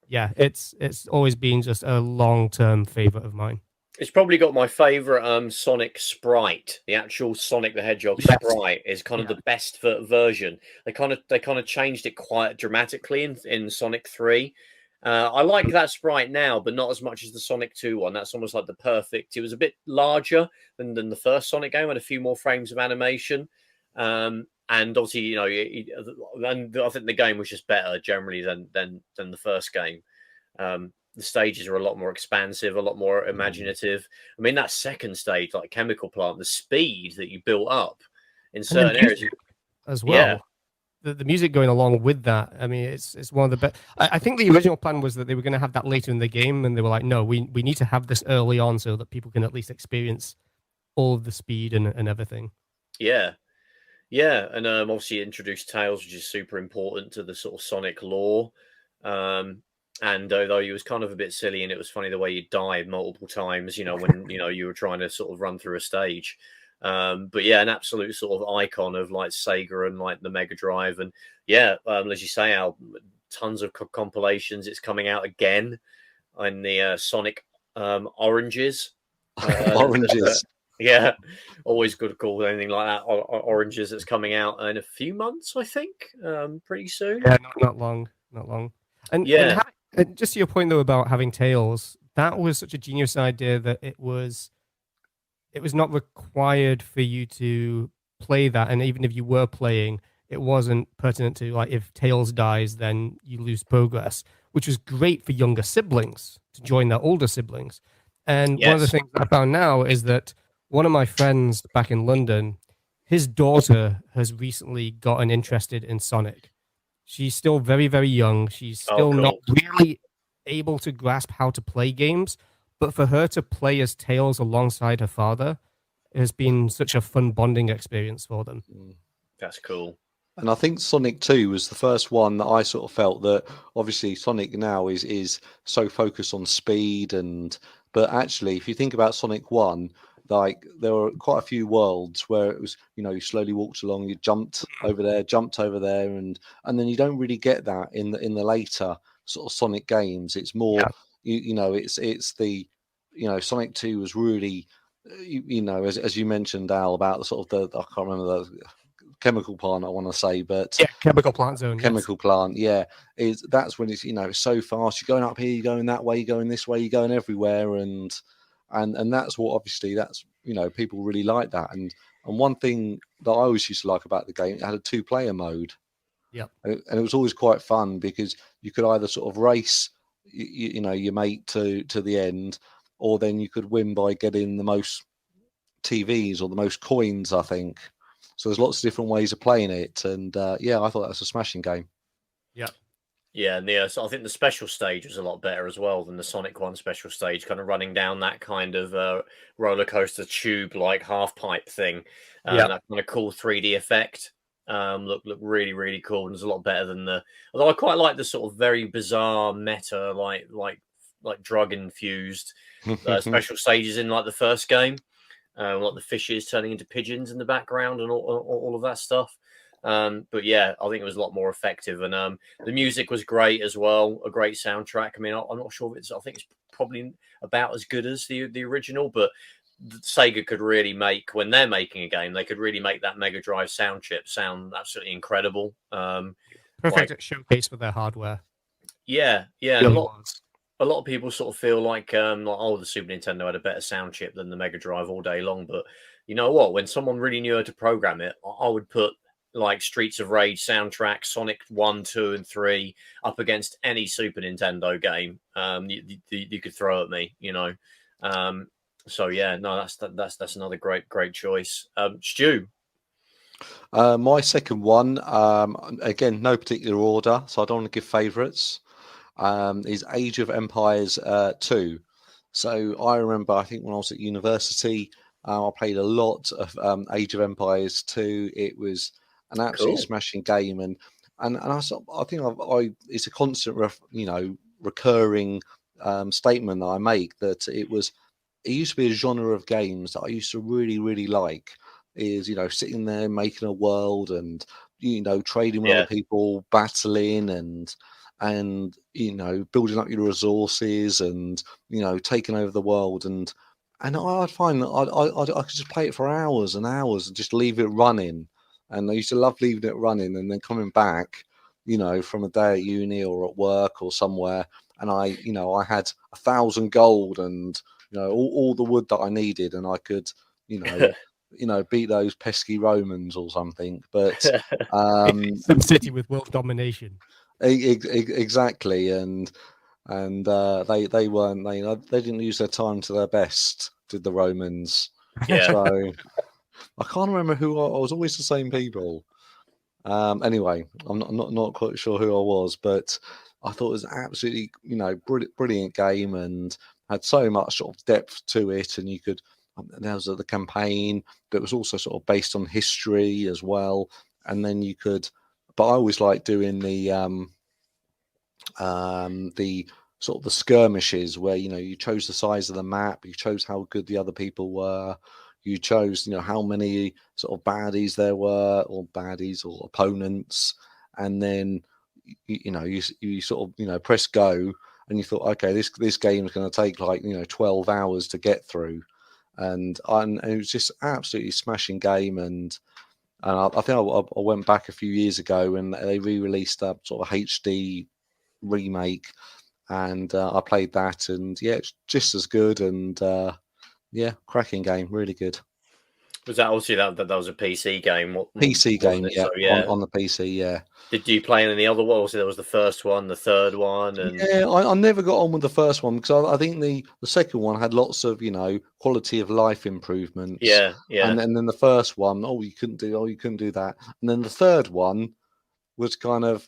yeah, it's always been just a long-term favorite of mine. It's probably got my favorite Sonic sprite. The actual Sonic the Hedgehog sprite is kind of the best version. They kind of changed it quite dramatically in Sonic 3. I like that sprite now, but not as much as the Sonic 2 one. That's almost like the perfect. It was a bit larger than the first Sonic game, and a few more frames of animation. And obviously, and I think the game was just better generally than the first game. The stages are a lot more expansive, a lot more imaginative. That second stage, like Chemical Plant, the speed that you built up in certain areas as well. Yeah. The music going along with that. It's one of the best. I think the original plan was that they were going to have that later in the game, and they were like, no, we need to have this early on so that people can at least experience all of the speed and everything. Yeah. Yeah, and obviously introduced Tails, which is super important to the sort of Sonic lore. And although he was kind of a bit silly, and it was funny the way he died multiple times, when you were trying to sort of run through a stage. But yeah, an absolute sort of icon of like Sega and like the Mega Drive, and yeah, as you say, Al, tons of compilations. It's coming out again in the Sonic Oranges. Oranges. Yeah, always good to call anything like that. Oranges that's coming out in a few months, I think, pretty soon. Yeah, not long. And yeah, and just to your point though about having Tails, that was such a genius idea that it was not required for you to play that, and even if you were playing, it wasn't pertinent to, like, if Tails dies, then you lose progress, which was great for younger siblings to join their older siblings. And one of the things I found now is that one of my friends back in London, his daughter has recently gotten interested in Sonic. she's still very, very young. She's still not really able to grasp how to play games. But for her to play as Tails alongside her father has been such a fun bonding experience for them. That's cool. And I think Sonic 2 was the first one that I sort of felt that obviously Sonic now is so focused on speed but actually if you think about Sonic 1, like there were quite a few worlds where it was, you slowly walked along, you jumped over there, and then you don't really get that in the later sort of Sonic games. It's more it's the Sonic 2 was really as you mentioned, Al, about the sort of the I can't remember the chemical plant I want to say, but chemical plant zone. Plant, that's when it's it's so fast. You're going up here, you're going that way, you're going this way, you're going everywhere, and that's what obviously that's people really like that. And one thing that I always used to like about the game, it had a 2-player mode. And it was always quite fun because you could either sort of race your mate to the end, or then you could win by getting the most TVs or the most coins, I think. So there's lots of different ways of playing it, and I thought that was a smashing game. Yeah, and so I think the special stage was a lot better as well than the Sonic 1 special stage, kind of running down that kind of roller coaster tube like half pipe thing. That kind of cool 3D effect. Look really, really cool, and it's a lot better than although I quite like the sort of very bizarre meta like drug infused special stages in like the first game. Like the fishes turning into pigeons in the background and all of that stuff. But yeah, I think it was a lot more effective, and the music was great as well. A great soundtrack. I mean, I'm not sure if I think it's probably about as good as the original, but Sega could really make, when they're making a game, they could really make that Mega Drive sound chip sound absolutely incredible. Perfect showcase for their hardware. Yeah. A lot of people sort of feel like the Super Nintendo had a better sound chip than the Mega Drive all day long. But you know what? When someone really knew how to program it, I would put like Streets of Rage soundtrack, Sonic 1, 2, and 3 up against any Super Nintendo game you could throw at me, So yeah, no, that's another great choice. Stu. My second one, again, no particular order, so I don't want to give favourites. Is Age of Empires 2. So I remember, I think when I was at university, I played a lot of Age of Empires 2. It was an absolutely smashing game, and I think it's a constant, recurring statement that I make, that it used to be a genre of games that I used to really, really like. Is sitting there making a world and trading with other people, battling and building up your resources and taking over the world, and I'd find that I could just play it for hours and hours and just leave it running. And I used to love leaving it running and then coming back, from a day at uni or at work or somewhere, and I had 1,000 gold and all the wood that I needed, and I could beat those pesky Romans or something. But some city with world domination. Exactly, and they weren't they didn't use their time to their best, did the Romans? So I can't remember who I was. Always the same people. Anyway, I'm not quite sure who I was, but I thought it was absolutely brilliant game and had so much sort of depth to it, and you could. There was the campaign that was also sort of based on history as well, and then you could. But I always like doing the sort of the skirmishes where you chose the size of the map, you chose how good the other people were, you chose how many sort of baddies there were, or baddies or opponents, and then you sort of press go, and you thought, okay, this game is going to take like 12 hours to get through, and it was just absolutely smashing game. And I think I went back a few years ago and they re-released a sort of HD remake, and I played that, and it's just as good, and cracking game, really good. Was that obviously that was a PC game? PC game, so, on the PC, yeah. Did you play any of the other ones? There was the first one, the third one, and I never got on with the first one because I think the second one had lots of quality of life improvements. Yeah. And then the first one, you couldn't do that, and then the third one was kind of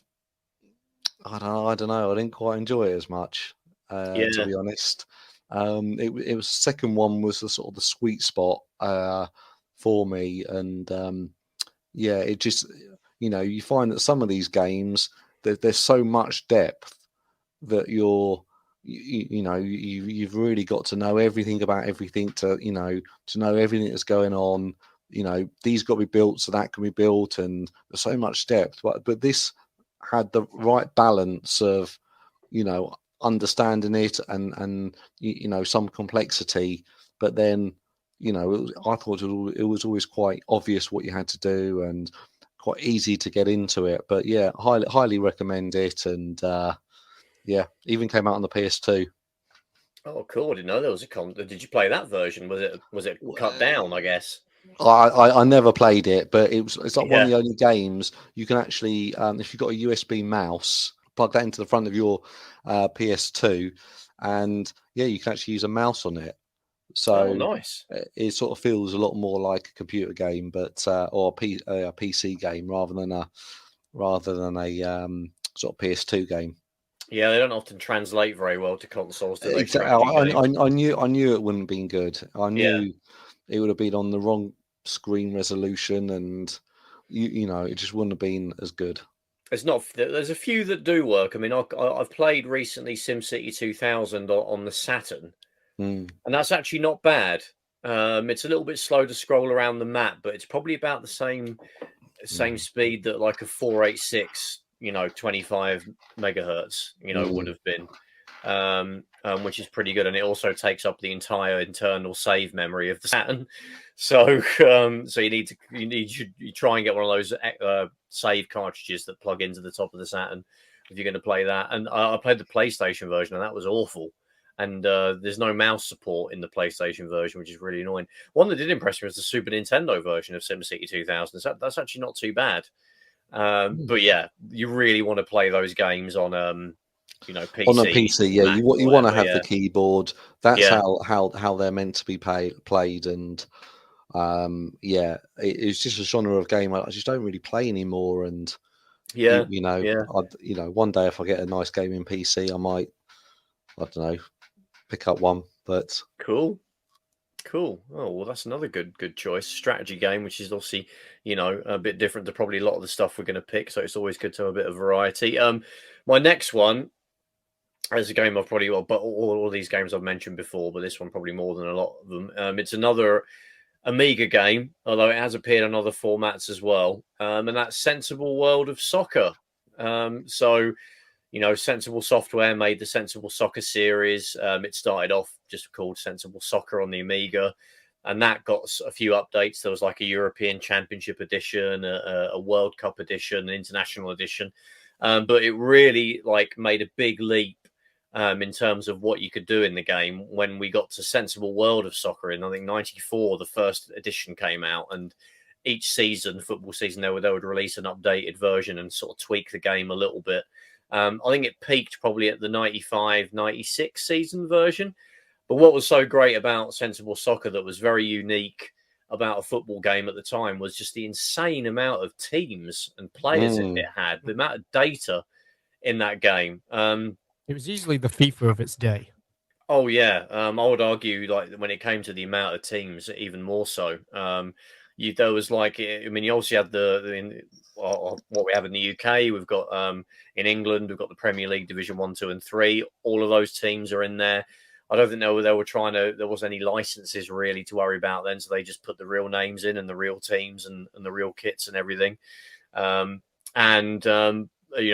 I don't know. I didn't quite enjoy it as much, to be honest. It was the second one was the sort of the sweet spot for me, and yeah, it just you find that some of these games there's so much depth that you've really got to know everything about everything to know everything that's going on. These got to be built so that can be built, and there's so much depth. But this had the right balance of understanding it and some complexity, but then I thought it was always quite obvious what you had to do and quite easy to get into it. But yeah, highly recommend it, and yeah, even came out on the PS2. Oh, cool! I didn't know there was a Did you play that version? Was it cut down? I guess. I never played it, but it's like one of the only games you can actually, if you've got a USB mouse, plug that into the front of your PS2, and yeah, you can actually use a mouse on it. So nice. It sort of feels a lot more like a computer game, but or a PC game rather than a sort of PS2 game. Yeah, they don't often translate very well to consoles, do they? Exactly. I knew it wouldn't have been good. I knew it would have been on the wrong screen resolution, and it just wouldn't have been as good. There's a few that do work. I mean, I've played recently SimCity 2000 on the Saturn, and that's actually not bad. It's a little bit slow to scroll around the map, but it's probably about the same speed that like a 486, 25 megahertz, would have been, which is pretty good. And it also takes up the entire internal save memory of the Saturn. So, so you try and get one of those save cartridges that plug into the top of the Saturn if you're going to play that. And I played the PlayStation version, and that was awful. And there's no mouse support in the PlayStation version, which is really annoying. One that did impress me was the Super Nintendo version of SimCity 2000. That's actually not too bad. But yeah, you really want to play those games on PC. On a PC, yeah, you want to have the keyboard. That's how they're meant to be played. And yeah, it's just a genre of game I just don't really play anymore. And one day if I get a nice gaming PC, I might, I don't know, pick up one. But cool. Oh well, that's another good choice. Strategy game, which is obviously a bit different to probably a lot of the stuff we're going to pick. So it's always good to have a bit of variety. My next one is a game I've probably but all of these games I've mentioned before, but this one probably more than a lot of them. It's another Amiga game, although it has appeared on other formats as well, and that's Sensible World of Soccer. So Sensible Software made the Sensible Soccer series. It started off just called Sensible Soccer on the Amiga, and that got a few updates. There was like a European Championship edition, a World Cup edition, an international edition, but it really made a big leap in terms of what you could do in the game when we got to Sensible World of Soccer in, I think, '94. The first edition came out, and each football season, they would release an updated version and sort of tweak the game a little bit. I think it peaked probably at the 95-96 season version. But what was so great about Sensible Soccer that was very unique about a football game at the time was just the insane amount of teams and players it had, the amount of data in that game. It was easily the FIFA of its day. Oh, yeah. I would argue when it came to the amount of teams, even more so. There was you also had what we have in the UK. We've got in England, we've got the Premier League Division 1, 2, and 3. All of those teams are in there. I don't think there was any licenses really to worry about then, so they just put the real names in and the real teams and the real kits and everything.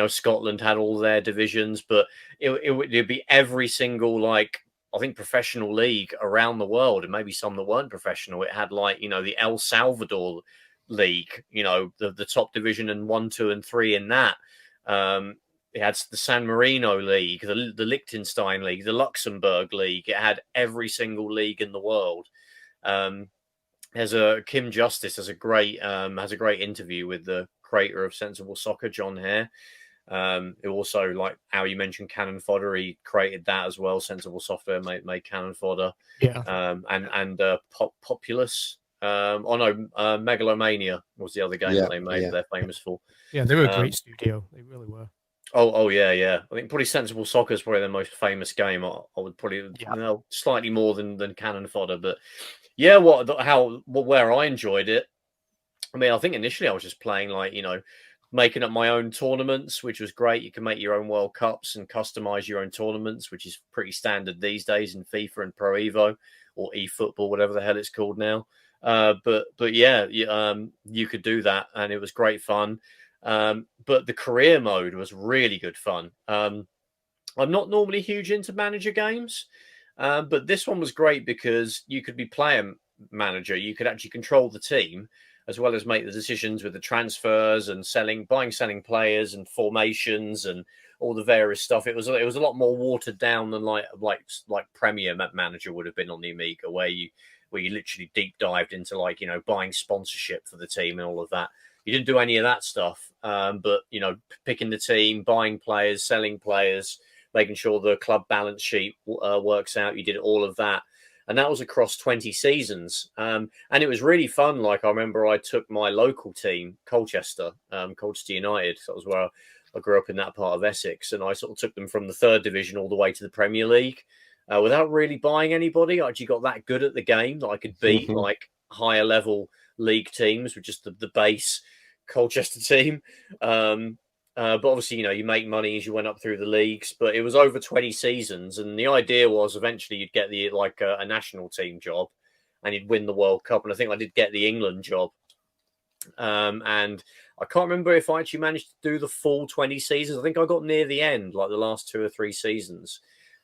Scotland had all their divisions, but it'd be every single I think professional league around the world, and maybe some that weren't professional. It had the El Salvador League, the top division and 1, 2, and 3 in that. It had the San Marino League, the Liechtenstein League, the Luxembourg League. It had every single league in the world. Kim Justice has a great interview with the creator of Sensible Soccer, John Hare. It also, like how you mentioned Cannon Fodder, he created that as well. Sensible Software made Cannon Fodder. Yeah. And Populous. Megalomania was the other game that they made. They're famous for. Yeah, they were a great studio. They really were. Oh yeah, yeah. I think probably Sensible Soccer is probably the most famous game. I would probably, slightly more than Cannon Fodder, but yeah, where I enjoyed it. I mean, I think initially I was just playing like, making up my own tournaments, which was great. You can make your own World Cups and customize your own tournaments, which is pretty standard these days in FIFA and Pro Evo or eFootball, whatever the hell it's called now. But yeah, you could do that, and it was great fun. But the career mode was really good fun. I'm not normally huge into manager games, but this one was great because you could be player manager. You could actually control the team as well as make the decisions with the transfers and buying, selling players and formations and all the various stuff. It was a lot more watered down than like Premier Manager would have been on the Amiga, where you literally deep dived into buying sponsorship for the team and all of that. You didn't do any of that stuff, but picking the team, buying players, selling players, making sure the club balance sheet works out. You did all of that. And that was across 20 seasons. And it was really fun. Like, I remember I took my local team, Colchester United. So that was where I grew up in that part of Essex. And I sort of took them from the 3rd division all the way to the Premier League without really buying anybody. I actually got that good at the game that I could beat like higher level league teams with just the base Colchester team. But obviously, you make money as you went up through the leagues. But it was over 20 seasons, and the idea was eventually you'd get a national team job, and you'd win the World Cup. And I think I did get the England job. And I can't remember if I actually managed to do the full 20 seasons. I think I got near the end, like the last 2 or 3 seasons.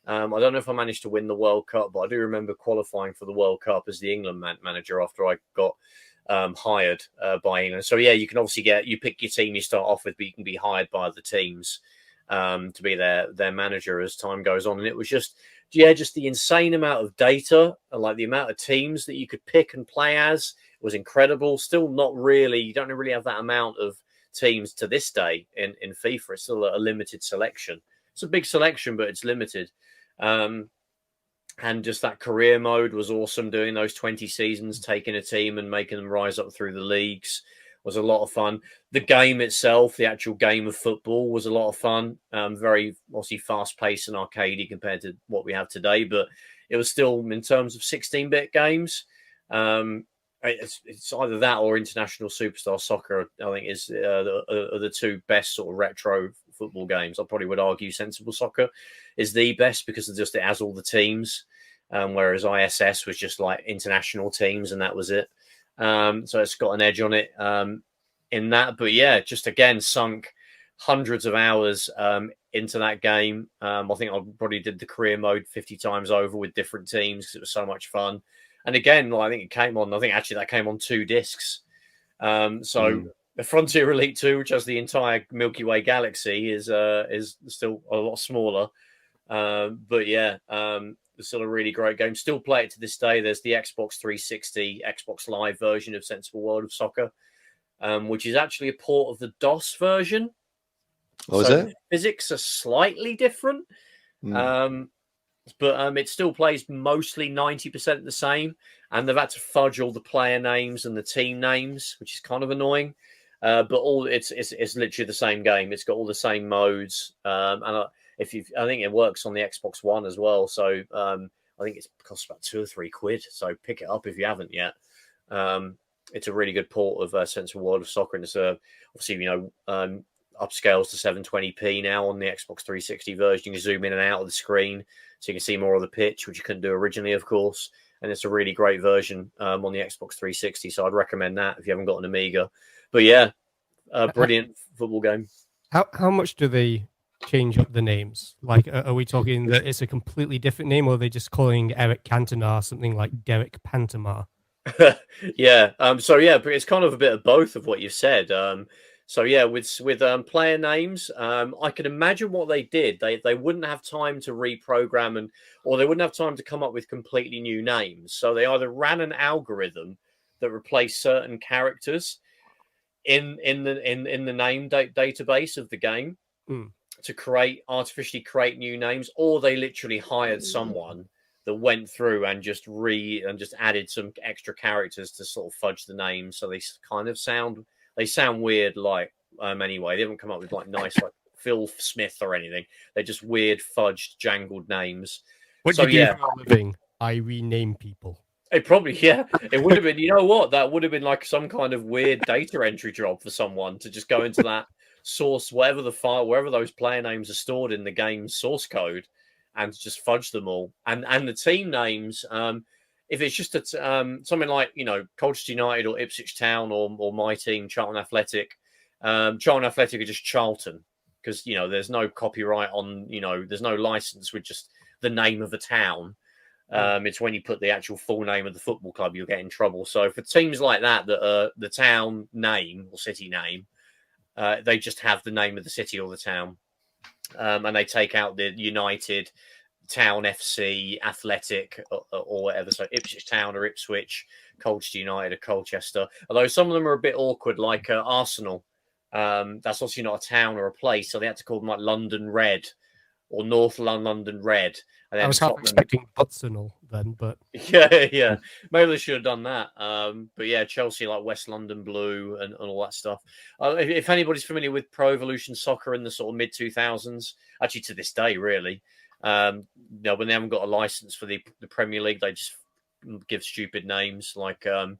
I don't know if I managed to win the World Cup, but I do remember qualifying for the World Cup as the England manager after I got hired by England. So yeah, you can obviously you pick your team you start off with, but you can be hired by other teams to be their manager as time goes on. And it was just the insane amount of data and like the amount of teams that you could pick and play as was incredible. Still not really, you don't really have that amount of teams to this day in FIFA. It's still a limited selection. It's a big selection, but it's limited. And just that career mode was awesome. Doing those 20 seasons, taking a team and making them rise up through the leagues was a lot of fun. The game itself, the actual game of football, was a lot of fun. Very obviously fast-paced and arcadey compared to what we have today, but it was still, in terms of 16-bit games, it's either that or International Superstar Soccer, I think, is are the 2 best sort of retro football games. I probably would argue Sensible Soccer is the best because it has all the teams, whereas ISS was just like international teams and that was it. So it's got an edge on it in that. But yeah, just again, sunk hundreds of hours into that game. I think I probably did the career mode 50 times over with different teams because it was so much fun. And again, I think that came on 2 discs. The Frontier Elite 2, which has the entire Milky Way galaxy, is still a lot smaller. But yeah, it's still a really great game. Still play it to this day. There's the Xbox 360, Xbox Live version of Sensible World of Soccer, which is actually a port of the DOS version. Oh, is it? The physics are slightly different. But it still plays mostly 90% the same. And they've had to fudge all the player names and the team names, which is kind of annoying. But it's literally the same game. It's got all the same modes. And I think it works on the Xbox One as well. So I think it costs about £2 or £3. So pick it up if you haven't yet. It's a really good port of Sensible World of Soccer, and it's obviously upscales to 720p now on the Xbox 360 version. You can zoom in and out of the screen, so you can see more of the pitch, which you couldn't do originally, of course. And it's a really great version on the Xbox 360. So I'd recommend that if you haven't got an Amiga. But yeah, brilliant football game. How much do they change up the names? Like, are we talking that it's a completely different name, or are they just calling Eric Cantona something like Derek Pantomar? Yeah. So yeah, but it's kind of a bit of both of what you've said. So yeah, with player names, I can imagine what they did. They wouldn't have time to reprogram or they wouldn't have time to come up with completely new names. So they either ran an algorithm that replaced certain characters in the name database of the game to artificially create new names, or they literally hired someone that went through and just added some extra characters to sort of fudge the names, so they kind of sound weird. Like anyway, they haven't come up with like nice like Phil Smith or anything. They're just weird, fudged, jangled names. What do you do for a living? I rename people. It probably, yeah. It would have been, you know what? That would have been like some kind of weird data entry job for someone to just go into that source, whatever the file, wherever those player names are stored in the game's source code, and just fudge them all. And the team names, if it's just something like, you know, Colchester United or Ipswich Town or my team, Charlton Athletic. Charlton Athletic are just Charlton because, you know, there's no copyright on, you know, there's no license with just the name of the town. It's when you put the actual full name of the football club, you'll get in trouble. So for teams like that are the town name or city name, they just have the name of the city or the town. And they take out the United, Town FC, Athletic, or whatever. So Ipswich Town or Ipswich, Colchester United or Colchester. Although some of them are a bit awkward, like Arsenal. That's obviously not a town or a place. So they had to call them like London Red or North London Red. And then I was half expecting Butsenal then, but yeah, maybe they should have done that. But yeah, Chelsea like West London Blue and all that stuff. If anybody's familiar with Pro Evolution Soccer in the sort of mid 2000s, actually to this day, really, when they haven't got a license for the Premier League, they just give stupid names like God,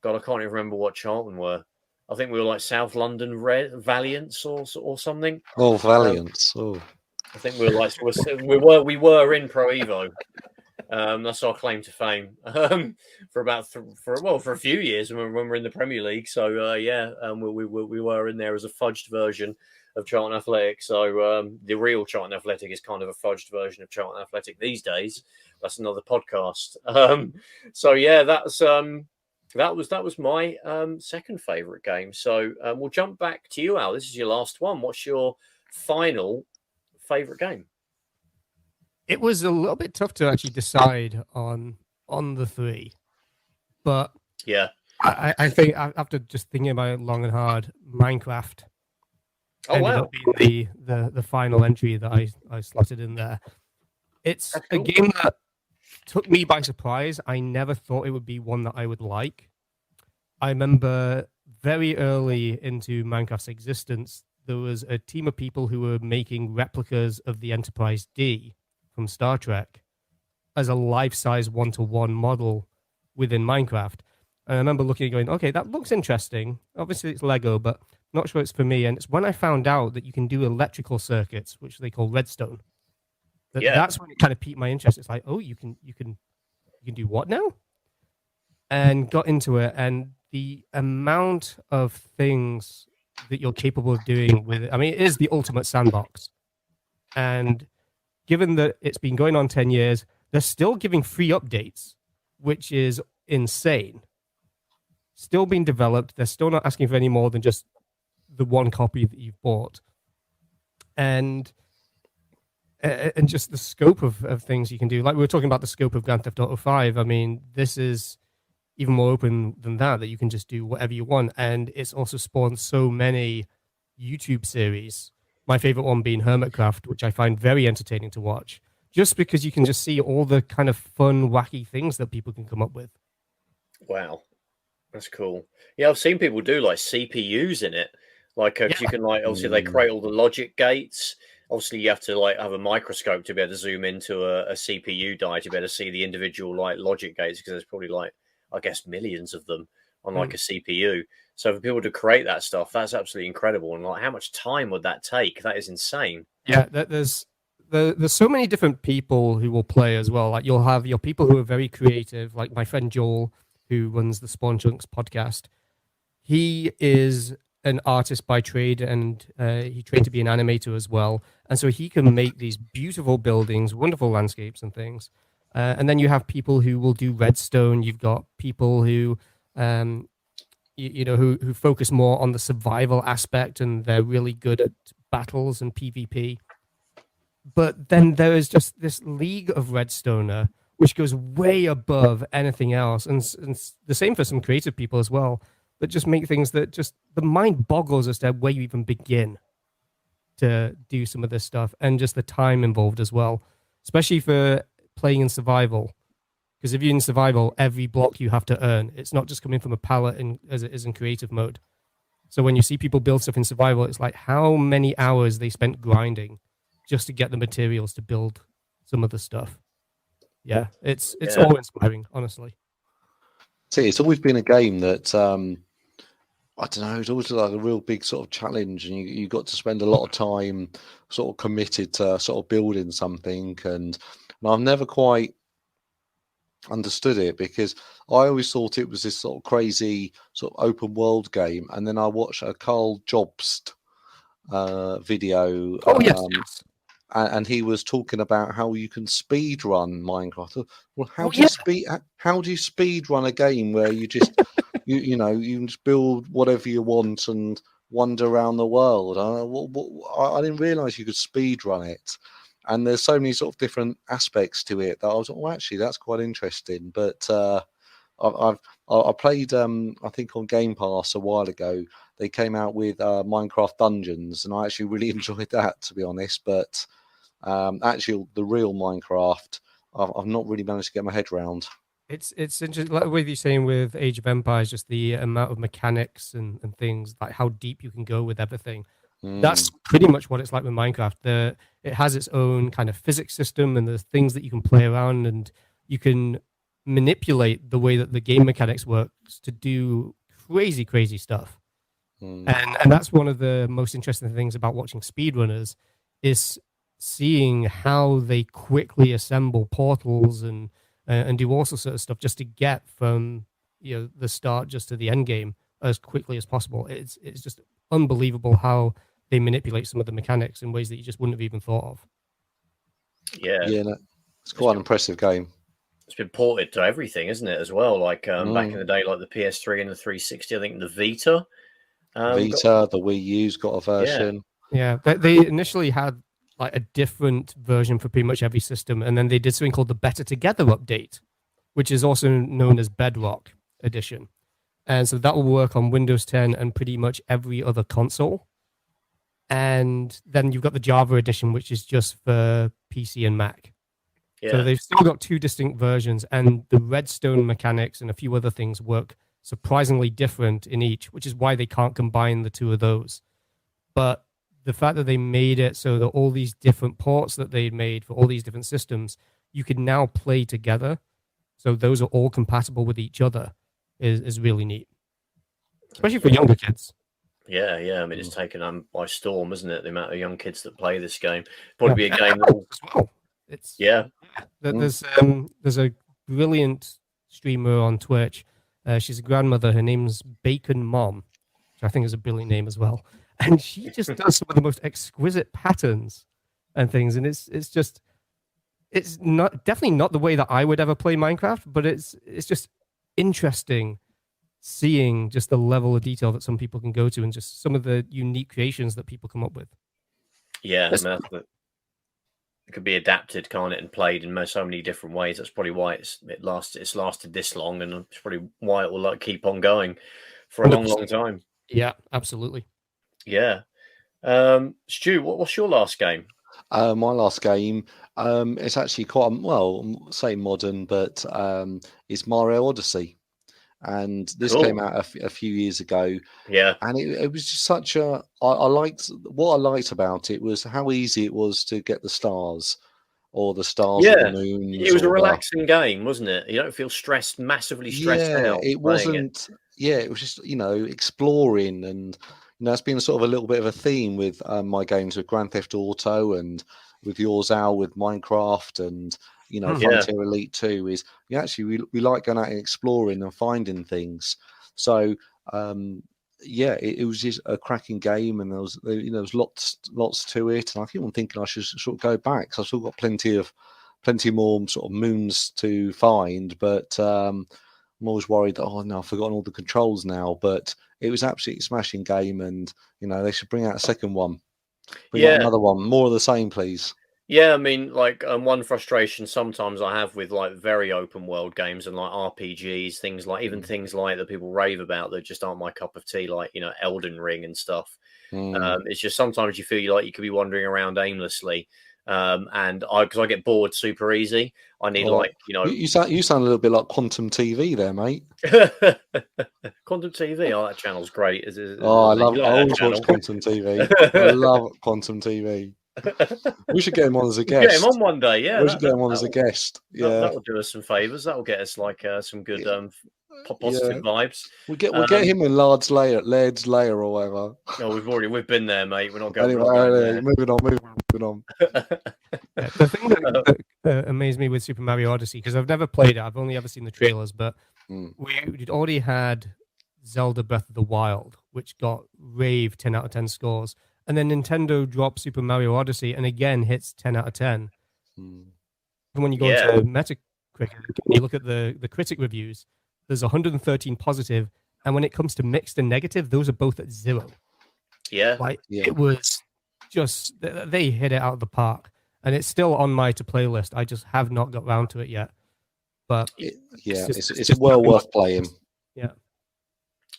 I can't even remember what Charlton were. I think we were like South London Valiants or something. Oh, Valiants! I think we were in Pro Evo. That's our claim to fame for a few years when we were in the Premier League. So we were in there as a fudged version of Charlton Athletic. So the real Charlton Athletic is kind of a fudged version of Charlton Athletic these days. That's another podcast. So yeah, that was my second favourite game. So we'll jump back to you, Al. This is your last one. What's your final favourite game? It was a little bit tough to actually decide on the three, but yeah, I think after just thinking about it long and hard, Minecraft ended up being the final entry that I slotted in there. It's a game that took me by surprise. I never thought it would be one that I would like. I remember very early into Minecraft's existence, there was a team of people who were making replicas of the Enterprise D from Star Trek as a life-size one-to-one model within Minecraft. And I remember looking and going, okay, that looks interesting. Obviously, it's Lego, but not sure it's for me. And it's when I found out that you can do electrical circuits, which they call redstone. That's when it kind of piqued my interest. It's like, oh, you can do what now? And got into it, and the amount of things that you're capable of doing with it. I mean, it is the ultimate sandbox. And given that it's been going on 10 years, they're still giving free updates, which is insane. Still being developed. They're still not asking for any more than just the one copy that you've bought. And just the scope of things you can do. Like we were talking about the scope of Grand Theft Auto 5. I mean, this is even more open than that you can just do whatever you want. And it's also spawned so many YouTube series. My favorite one being Hermitcraft, which I find very entertaining to watch, just because you can just see all the kind of fun, wacky things that people can come up with. Wow. That's cool. Yeah, I've seen people do like CPUs in it. Like, you can like, obviously they create all the logic gates. Obviously you have to like have a microscope to be able to zoom into a CPU die to be able to see the individual like logic gates, because there's probably like, I guess, millions of them on like a CPU. So for people to create that stuff, that's absolutely incredible. And like, how much time would that take? That is insane. Yeah, there's so many different people who will play as well. Like you'll have your people who are very creative, like my friend Joel, who runs the Spawn Chunks podcast. He is an artist by trade, and he trained to be an animator as well. And so he can make these beautiful buildings, wonderful landscapes and things. And then you have people who will do redstone. You've got people who, who focus more on the survival aspect, and they're really good at battles and PvP. But then there is just this league of redstoner, which goes way above anything else. And the same for some creative people as well, that just make things that just the mind boggles as to where you even begin to do some of this stuff, and just the time involved as well, especially for playing in survival. Because if you're in survival, every block you have to earn. It's not just coming from a pallet as it is in creative mode. So when you see people build stuff in survival, it's like how many hours they spent grinding just to get the materials to build some of the stuff. Yeah, it's all inspiring, honestly. See, it's always been a game that I don't know. It's always like a real big sort of challenge, and you got to spend a lot of time sort of committed to sort of building something. And I've never quite understood it because I always thought it was this sort of crazy sort of open world game, and then I watched a Carl Jobst video. Oh yes. And he was talking about how you can speed run Minecraft. Well, how do you speed run a game where you just you know you can just build whatever you want and wander around the world? I didn't realize you could speed run it. And there's so many sort of different aspects to it that I was like, well, actually, that's quite interesting. But I played, I think on Game Pass a while ago, they came out with Minecraft Dungeons, and I actually really enjoyed that, to be honest. But actually, the real Minecraft, I've not really managed to get my head around. It's interesting, like what you're saying with Age of Empires, just the amount of mechanics and things, like how deep you can go with everything. That's pretty much what it's like with Minecraft. It has its own kind of physics system, and there's things that you can play around, and you can manipulate the way that the game mechanics works to do crazy stuff. And that's one of the most interesting things about watching speedrunners is seeing how they quickly assemble portals and do all sorts of stuff just to get from the start just to the end game as quickly as possible. It's just unbelievable how they manipulate some of the mechanics in ways that you just wouldn't have even thought of. Yeah, no, it's quite an impressive game. It's been ported to everything, isn't it, as well? Like back in the day, like the PS3 and the 360, I think the Vita. The Wii U's got a version. Yeah, they initially had like a different version for pretty much every system, and then they did something called the Better Together update, which is also known as Bedrock Edition. And so that will work on Windows 10 and pretty much every other console. And then you've got the Java edition, which is just for PC and Mac. Yeah. So they've still got two distinct versions, and the redstone mechanics and a few other things work surprisingly different in each, which is why they can't combine the two of those. But the fact that they made it so that all these different ports that they'd made for all these different systems, you can now play together. So those are all compatible with each other is really neat, especially for younger kids. Yeah. I mean, it's taken them by storm, isn't it? The amount of young kids that play this game. Probably be a game that will... as well. There's a brilliant streamer on Twitch. She's a grandmother. Her name's Bacon Mom, which I think is a brilliant name as well. And she just does some of the most exquisite patterns and things. And it's definitely not the way that I would ever play Minecraft, but it's just interesting seeing just the level of detail that some people can go to and just some of the unique creations that people come up with. Yeah, it could be adapted, can't it, and played in so many different ways. That's probably why it's lasted this long, and it's probably why it will keep on going for a long time. Yeah, absolutely. Yeah. Stu, what's your last game? My last game, it's actually quite, say modern, but it's Mario Odyssey. And this came out a few years ago. Yeah. And it was just such a... What I liked about it was how easy it was to get the stars or the stars or the moons. It was a relaxing game, wasn't it? You don't feel massively stressed out. It wasn't... it was just, exploring, and that's been sort of a little bit of a theme with my games with Grand Theft Auto and with yours, Al, with Minecraft and Frontier Elite 2 is we like going out and exploring and finding things. So it was just a cracking game, and there was lots to it, and I keep on thinking I should sort of go back because I've still got plenty more sort of moons to find, but I'm always worried that I've forgotten all the controls now. But it was absolutely a smashing game, and they should bring out a second one. Bring out another one, more of the same, please. Yeah, I mean, one frustration sometimes I have with very open world games and RPGs, things like that people rave about that just aren't my cup of tea, Elden Ring and stuff. It's just sometimes you feel like you could be wandering around aimlessly. And because I get bored super easy, I need You sound a little bit like Quantum TV there, mate. Quantum TV. Oh, that channel's great. I always watch Quantum TV. I love Quantum TV. We should get him on as a guest. Get him on one day, yeah. We should get him on as a guest. Yeah, that'll do us some favors. That'll get us some good positive vibes. We'll get him in Lard's lair or whatever. No, we've been there, mate. We're not going. Anyway, moving on. The thing that amazed me with Super Mario Odyssey, because I've never played it, I've only ever seen the trailers, but we'd already had Zelda Breath of the Wild, which got rave 10 out of 10 scores. And then Nintendo drops Super Mario Odyssey and again hits 10 out of 10. And when you go into Metacritic, you look at the critic reviews, there's 113 positive, and when it comes to mixed and negative, those are both at 0. Yeah. It was just, they hit it out of the park. And it's still on my to-play list. I just have not got round to it yet. But it's well worth playing. Yeah.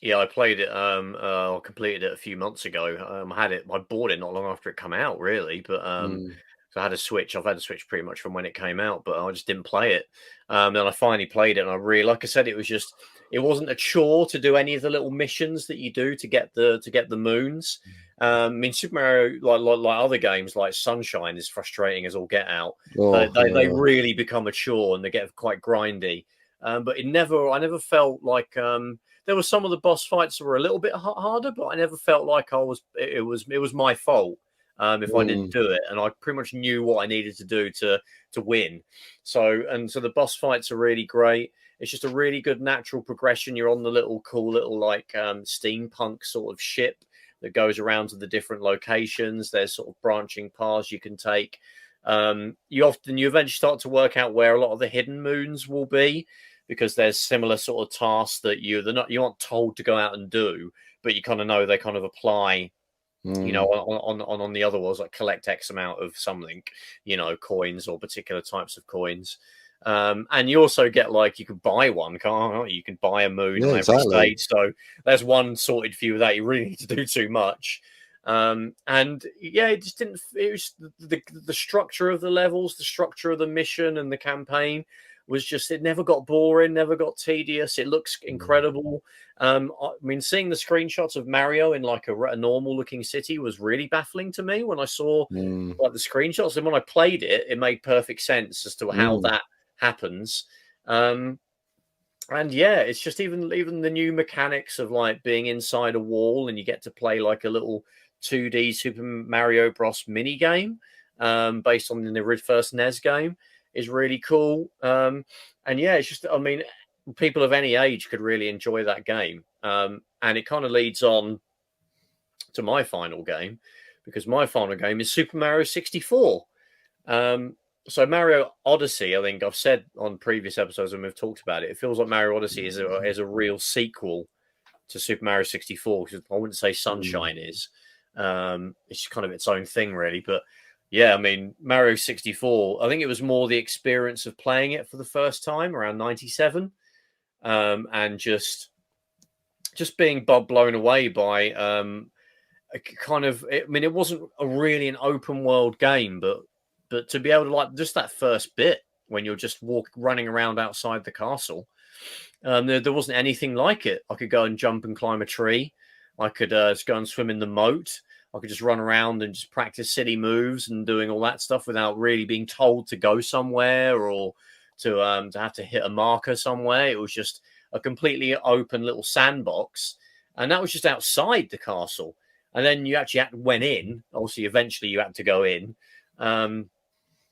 Yeah, I played it. I completed it a few months ago. I bought it not long after it came out, really. But so I had a Switch. I've had a Switch pretty much from when it came out, but I just didn't play it. Then I finally played it, and I really, like I said, it wasn't a chore to do any of the little missions that you do to get the moons. I mean, Super Mario, like other games, like Sunshine, is frustrating as all get out. They really become a chore, and they get quite grindy. But I never felt like there were some of the boss fights that were a little bit harder, but I never felt like it was my fault if I didn't do it, and I pretty much knew what I needed to do to win. So the boss fights are really great. It's just a really good natural progression. You're on the cool little steampunk sort of ship that goes around to the different locations. There's sort of branching paths you can take. You eventually start to work out where a lot of the hidden moons will be, because there's similar sort of tasks that you aren't told to go out and do, but you kind of know they kind of apply, on the other worlds, like collect X amount of something, coins or particular types of coins. And you also get you can buy one, can't you? You can buy a moon on every stage. So there's one sorted for you without you really need to do too much. It just didn't. It was the structure of the levels, the structure of the mission and the campaign was just, it never got boring, never got tedious. It looks incredible. I mean, seeing the screenshots of Mario in a normal looking city was really baffling to me when I saw the screenshots. And when I played it, it made perfect sense as to how that happens. It's just even the new mechanics of being inside a wall and you get to play a little 2D Super Mario Bros. Mini game based on the first NES game is really cool. It's just, I mean, people of any age could really enjoy that game. And it kind of leads on to my final game, because my final game is Super Mario 64. So Mario Odyssey, I think I've said on previous episodes when we've talked about it, it feels like Mario Odyssey is a real sequel to Super Mario 64. Because I wouldn't say Sunshine is. It's kind of its own thing, really. But yeah, I mean, Mario 64, I think it was more the experience of playing it for the first time around 97. And just being blown away by it wasn't really an open world game, but to be able to just that first bit when you're just running around outside the castle, there wasn't anything like it. I could go and jump and climb a tree. I could just go and swim in the moat. I could just run around and just practice silly moves and doing all that stuff without really being told to go somewhere or to have to hit a marker somewhere. It was just a completely open little sandbox, and that was just outside the castle. And then you actually went in. Obviously, eventually you had to go in. And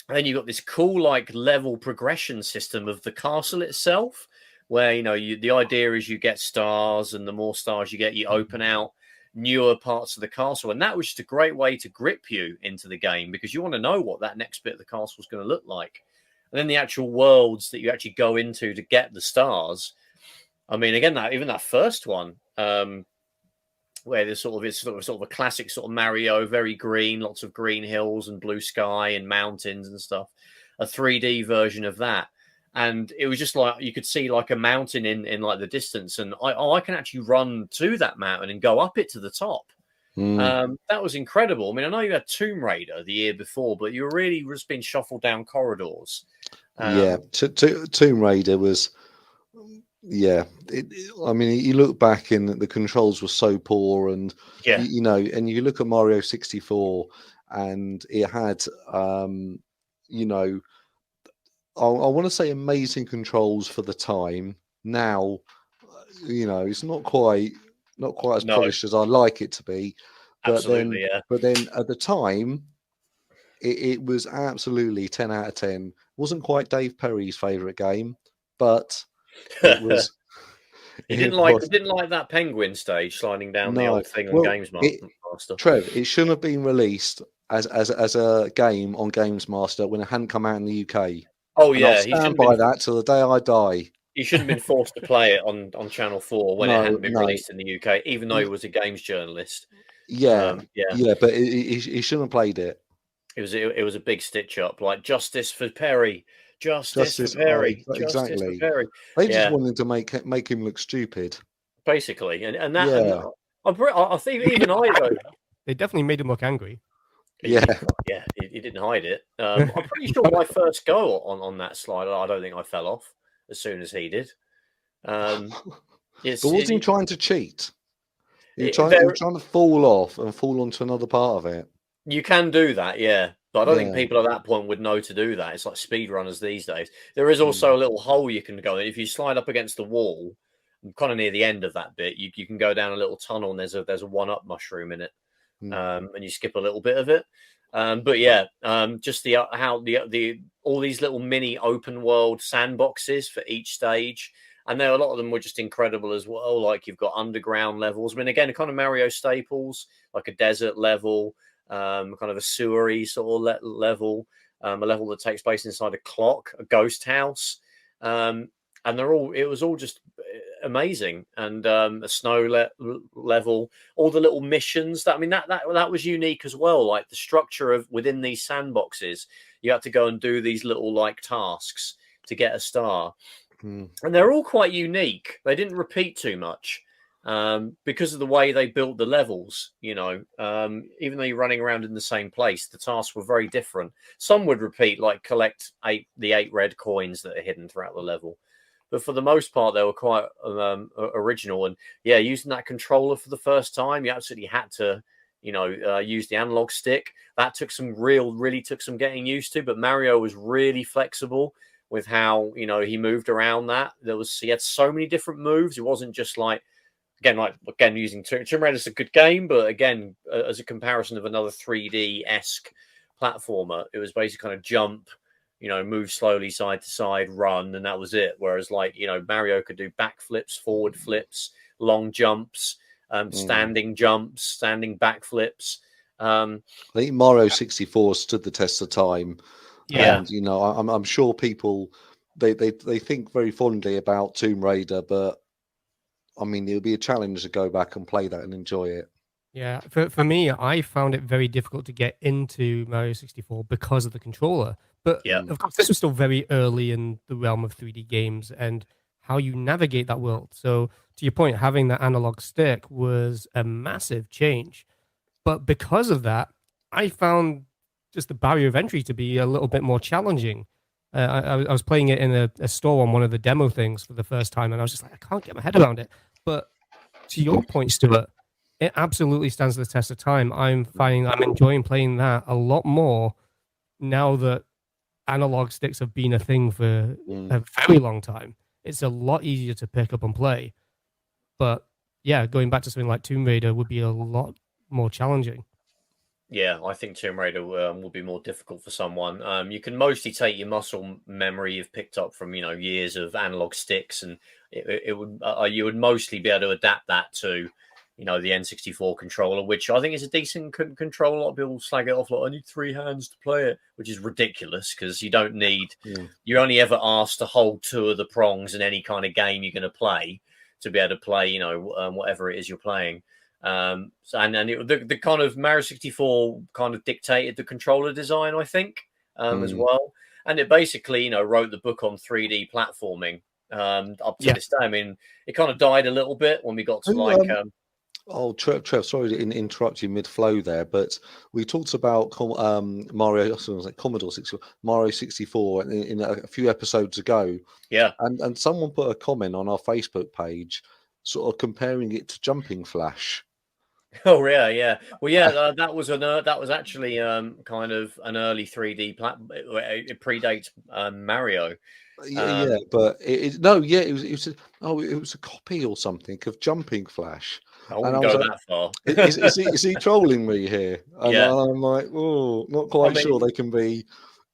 then you got this cool level progression system of the castle itself, where the idea is you get stars, and the more stars you get, you open out newer parts of the castle. And that was just a great way to grip you into the game, because you want to know what that next bit of the castle is going to look like. And then the actual worlds that you actually go into to get the stars. I mean, again, even that first one, where there's it's sort of a classic sort of Mario, very green, lots of green hills and blue sky and mountains and stuff, a 3D version of that. And it was just you could see a mountain in the distance, and I can actually run to that mountain and go up it to the top. That was incredible. I mean, I know you had Tomb Raider the year before, but you were really just being shuffled down corridors. Tomb Raider was, I mean, you look back and the controls were so poor, and you know, and you look at Mario 64, and it had, you know, I want to say amazing controls for the time. Now, you know, it's not quite as polished as I like it to be. But then at the time, it was absolutely 10 out of 10. Wasn't quite Dave Perry's favorite game, but it was. He didn't like that penguin stage sliding down the old thing on Games Master. Trev, it shouldn't have been released as a game on Games Master when it hadn't come out in the UK. Oh yeah, I'll stand by that till the day I die. He shouldn't have been forced to play it on Channel 4 when it hadn't been released in the UK, even though he was a games journalist. But he shouldn't have played it. It was a big stitch up, like justice for Perry, justice for Perry, exactly. Justice for Perry. They just wanted to make him look stupid, basically, and that. I think even though they definitely made him look angry. He didn't hide it. I'm pretty sure my first go on that slide, I don't think I fell off as soon as he did. But wasn't he trying to cheat? You're trying to fall off and fall onto another part of it. You can do that, yeah. But I don't think people at that point would know to do that. It's like speedrunners these days. There is also a little hole you can go in. If you slide up against the wall, kind of near the end of that bit, you can go down a little tunnel and there's a 1-up mushroom in it. And you skip a little bit of it. Just all these little mini open world sandboxes for each stage. And there, a lot of them were just incredible as well. Like you've got underground levels. I mean, again, kind of Mario staples, like a desert level, kind of a sewery sort of level, a level that takes place inside a clock, a ghost house. And it was all just amazing. And a snow level, all the little missions. That was unique as well. Like the structure of within these sandboxes, you had to go and do these little like tasks to get a star. And they're all quite unique. They didn't repeat too much because of the way they built the levels. You know, even though you're running around in the same place, the tasks were very different. Some would repeat, like collect the 8 red coins that are hidden throughout the level. But for the most part, they were quite original. And using that controller for the first time, you absolutely had to, use the analog stick. That really took some getting used to. But Mario was really flexible with how, he moved around that. He had so many different moves. It wasn't just again, using Tomb Raider is a good game, but again, as a comparison of another 3D-esque platformer, it was basically kind of jump, move slowly side to side, run, and that was it. Whereas Mario could do backflips, forward flips, long jumps, standing jumps, standing backflips. I think Mario 64 stood the test of time. Yeah. And, I'm sure people, they think very fondly about Tomb Raider, but I mean, it'll be a challenge to go back and play that and enjoy it. Yeah, for me, I found it very difficult to get into Mario 64 because of the controller. But of course, this was still very early in the realm of 3D games and how you navigate that world. So to your point, having that analog stick was a massive change. But because of that, I found just the barrier of entry to be a little bit more challenging. I was playing it in a store on one of the demo things for the first time, and I was just like, I can't get my head around it. But to your point, Stuart, it absolutely stands the test of time. I'm finding I'm enjoying playing that a lot more now that analog sticks have been a thing for a very long time. It's a lot easier to pick up and play. But yeah, going back to something like Tomb Raider would be a lot more challenging. Yeah, I think Tomb Raider will be more difficult for someone. You can mostly take your muscle memory you've picked up from years of analog sticks, and you would mostly be able to adapt that to the N64 controller, which I think is a decent controller. A lot of people slag it off like I need 3 hands to play it, which is ridiculous because you don't need. You're only ever asked to hold 2 of the prongs in any kind of game you're going to play to be able to play whatever it is you're playing. The kind of Mario 64 kind of dictated the controller design, I think, as well. And it basically, wrote the book on 3D platforming up to this day. I mean, it kind of died a little bit when we got to Oh, Trev, sorry to interrupt you mid-flow there, but we talked about Mario, Commodore 64, Mario 64 in a few episodes ago. Yeah. And someone put a comment on our Facebook page, sort of comparing it to Jumping Flash. Oh yeah, yeah. Well, yeah, that was actually kind of an early 3D It predates Mario. Yeah, but it was a copy or something of Jumping Flash. I wouldn't go that far. Is he trolling me here? And Yeah. I'm like, oh, not quite sure they can be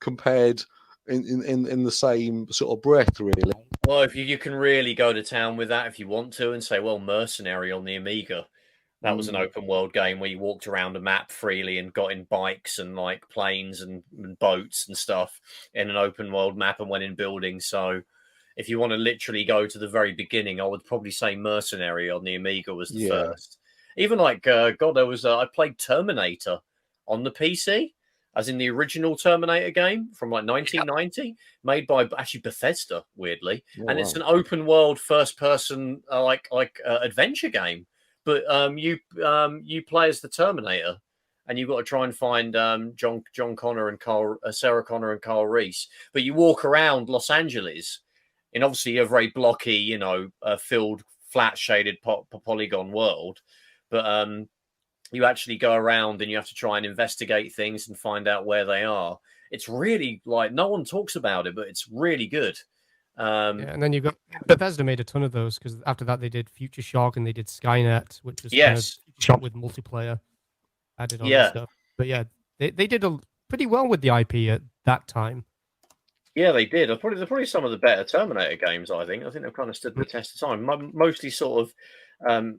compared in the same sort of breath, really. Well, if you can really go to town with that if you want to, and say, well, Mercenary on the Amiga. That was an open world game where you walked around a map freely and got in bikes and like planes and boats and stuff in an open world map and went in buildings. So if you want to literally go to the very beginning, I would probably say Mercenary on the Amiga was the first. Even like, there was, I played Terminator on the PC, as in the original Terminator game from like 1990, made by actually Bethesda, weirdly. And it's an open world first person, adventure game. But you play as the Terminator, and you've got to try and find John Connor and Sarah Connor and Carl Reese. But you walk around Los Angeles in obviously a very blocky, filled, flat shaded polygon world. But you actually go around and you have to try and investigate things and find out where they are. It's really like no one talks about it, but it's really good. And then you got Bethesda made a ton of those because after that they did Future Shock and they did Skynet, which was kind of shot with multiplayer added on and stuff. But yeah, they did pretty well with the IP at that time. Yeah, they did. They're probably some of the better Terminator games. I think they've kind of stood the test of time. Mostly sort of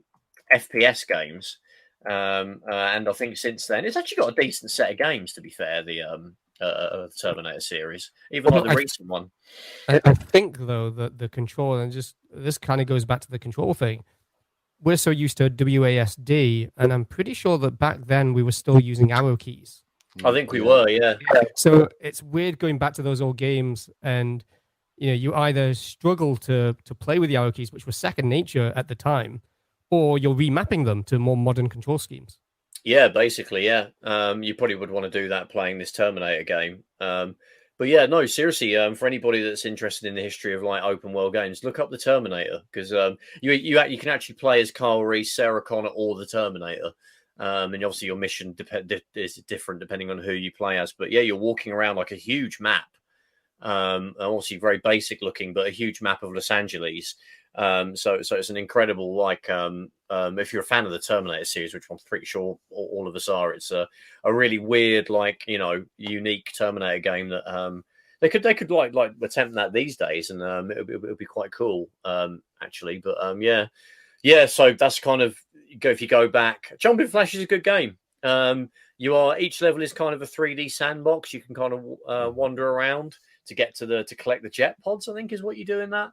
FPS games, and I think since then it's actually got a decent set of games. To be fair, the Terminator series, even like the recent one. I think though that the control, and just this kind of goes back to the control thing. We're so used to WASD, and I'm pretty sure that back then we were still using arrow keys. I think we were, yeah. So it's weird going back to those old games, and you either struggle to play with the arrow keys, which were second nature at the time, or you're remapping them to more modern control schemes. Yeah, basically, yeah. You probably would want to do that playing this Terminator game. But yeah, no, seriously, for anybody that's interested in the history of like open world games, look up the Terminator because you can actually play as Carl Reese, Sarah Connor, or the Terminator. And obviously your mission is different depending on who you play as. But yeah, you're walking around like a huge map. Obviously very basic looking, but a huge map of Los Angeles. So it's an incredible, like, if you're a fan of the Terminator series, which I'm pretty sure all of us are, it's a really weird, like, unique Terminator game that they could like attempt that these days, and it would be quite cool, actually. But yeah. So that's kind of if you go back, Jumping Flash is a good game. Each level is kind of a 3D sandbox. You can kind of wander around to collect the jet pods. I think is what you do in that.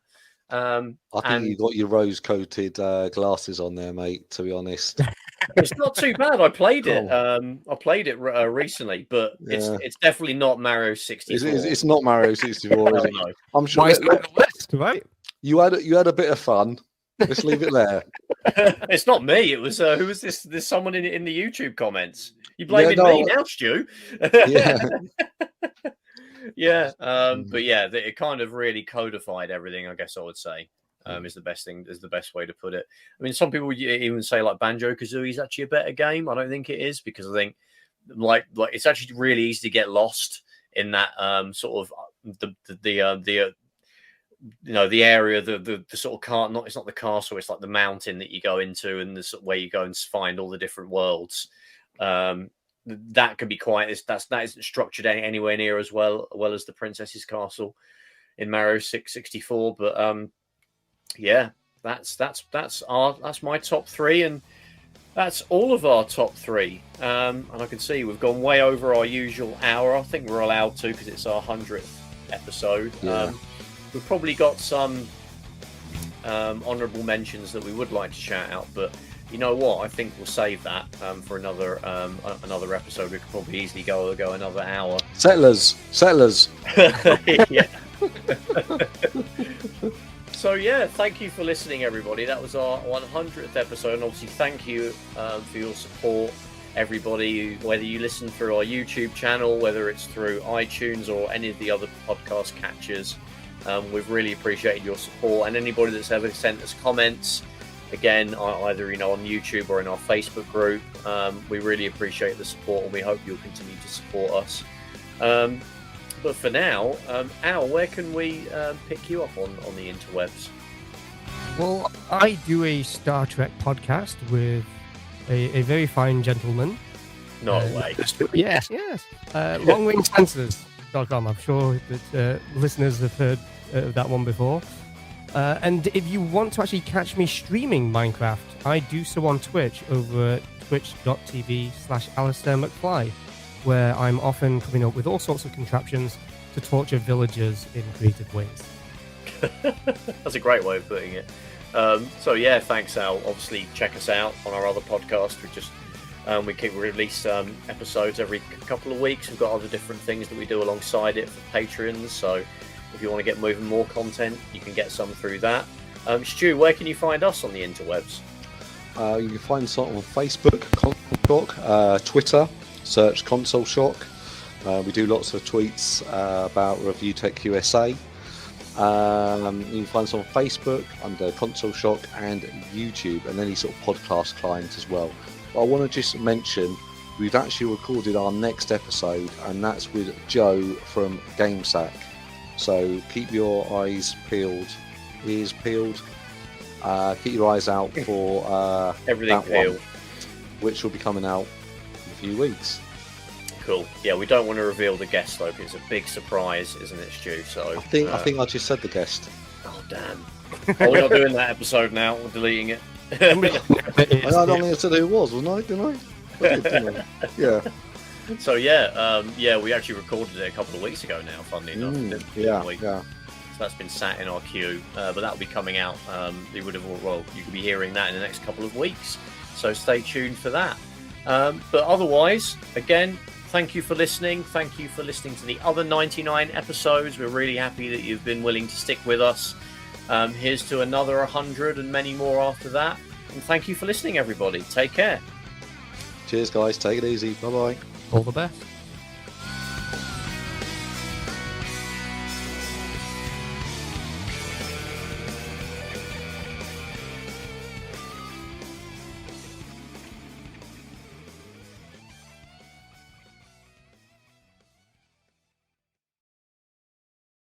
I think you got your rose-coated glasses on there, mate. To be honest, it's not too bad. I played it. I played it recently, but it's definitely not Mario 64. It's not Mario 64, is it? No. I'm sure. It's not the list, right? You had a bit of fun. Let's leave it there. It's not me. It was who was this? There's someone in the YouTube comments. You blaming me now, Stu? Yeah. Yeah, but yeah, it kind of really codified everything. I guess I would say is the best way to put it. I mean, some people would even say like Banjo-Kazooie is actually a better game. I don't think it is because I think like it's actually really easy to get lost in that sort of the area, the sort of it's not the castle, it's like the mountain that you go into and the where you go and find all the different worlds. That could be that isn't structured anywhere near as well as the Princess's Castle in Mario 64. But yeah, that's my top three, and that's all of our top three. And I can see we've gone way over our usual hour. I think we're allowed to because it's our 100th episode. Yeah. We've probably got some honourable mentions that we would like to shout out, but you know what? I think we'll save that for another episode. We could probably easily go another hour. Settlers. Yeah. So yeah, thank you for listening, everybody. That was our 100th episode, and obviously thank you for your support, everybody. Whether you listen through our YouTube channel, whether it's through iTunes or any of the other podcast catchers, we've really appreciated your support. And anybody that's ever sent us comments, again, either on YouTube or in our Facebook group, we really appreciate the support, and we hope you'll continue to support us. But for now, Al, where can we pick you up on the interwebs? Well, I do a Star Trek podcast with a very fine gentleman. No way. Yes. Longrangesensors.com. I'm sure that listeners have heard of that one before. And if you want to actually catch me streaming Minecraft, I do so on Twitch over at twitch.tv/AlistairMcFly, where I'm often coming up with all sorts of contraptions to torture villagers in creative ways. That's a great way of putting it. So yeah, thanks, Al. Obviously, check us out on our other podcast. We release episodes every couple of weeks. We've got other different things that we do alongside it for patrons. So if you want to get even more content, you can get some through that. Stu, where can you find us on the interwebs? You can find us on Facebook, Console Shock, Twitter, search Console Shock. We do lots of tweets about Review Tech USA. You can find us on Facebook under Console Shock and YouTube, and any sort of podcast client as well. But I want to just mention we've actually recorded our next episode, and that's with Joe from GameSack. So keep your eyes peeled, ears peeled. Keep your eyes out for everything that peeled, which will be coming out in a few weeks. Cool. Yeah, we don't want to reveal the guest though, because it's a big surprise, isn't it, Stu? So I think I just said the guest. Oh damn! We're not doing that episode now. We're deleting it. I don't think I said who it was, wasn't I? Didn't I? Yeah. So yeah, we actually recorded it a couple of weeks ago now. Funnily enough, didn't we? Yeah. So that's been sat in our queue, but that'll be coming out. You could be hearing that in the next couple of weeks. So stay tuned for that. But otherwise, again, thank you for listening. Thank you for listening to the other 99 episodes. We're really happy that you've been willing to stick with us. Here's to another 100 and many more after that. And thank you for listening, everybody. Take care. Cheers, guys. Take it easy. Bye-bye. All the best.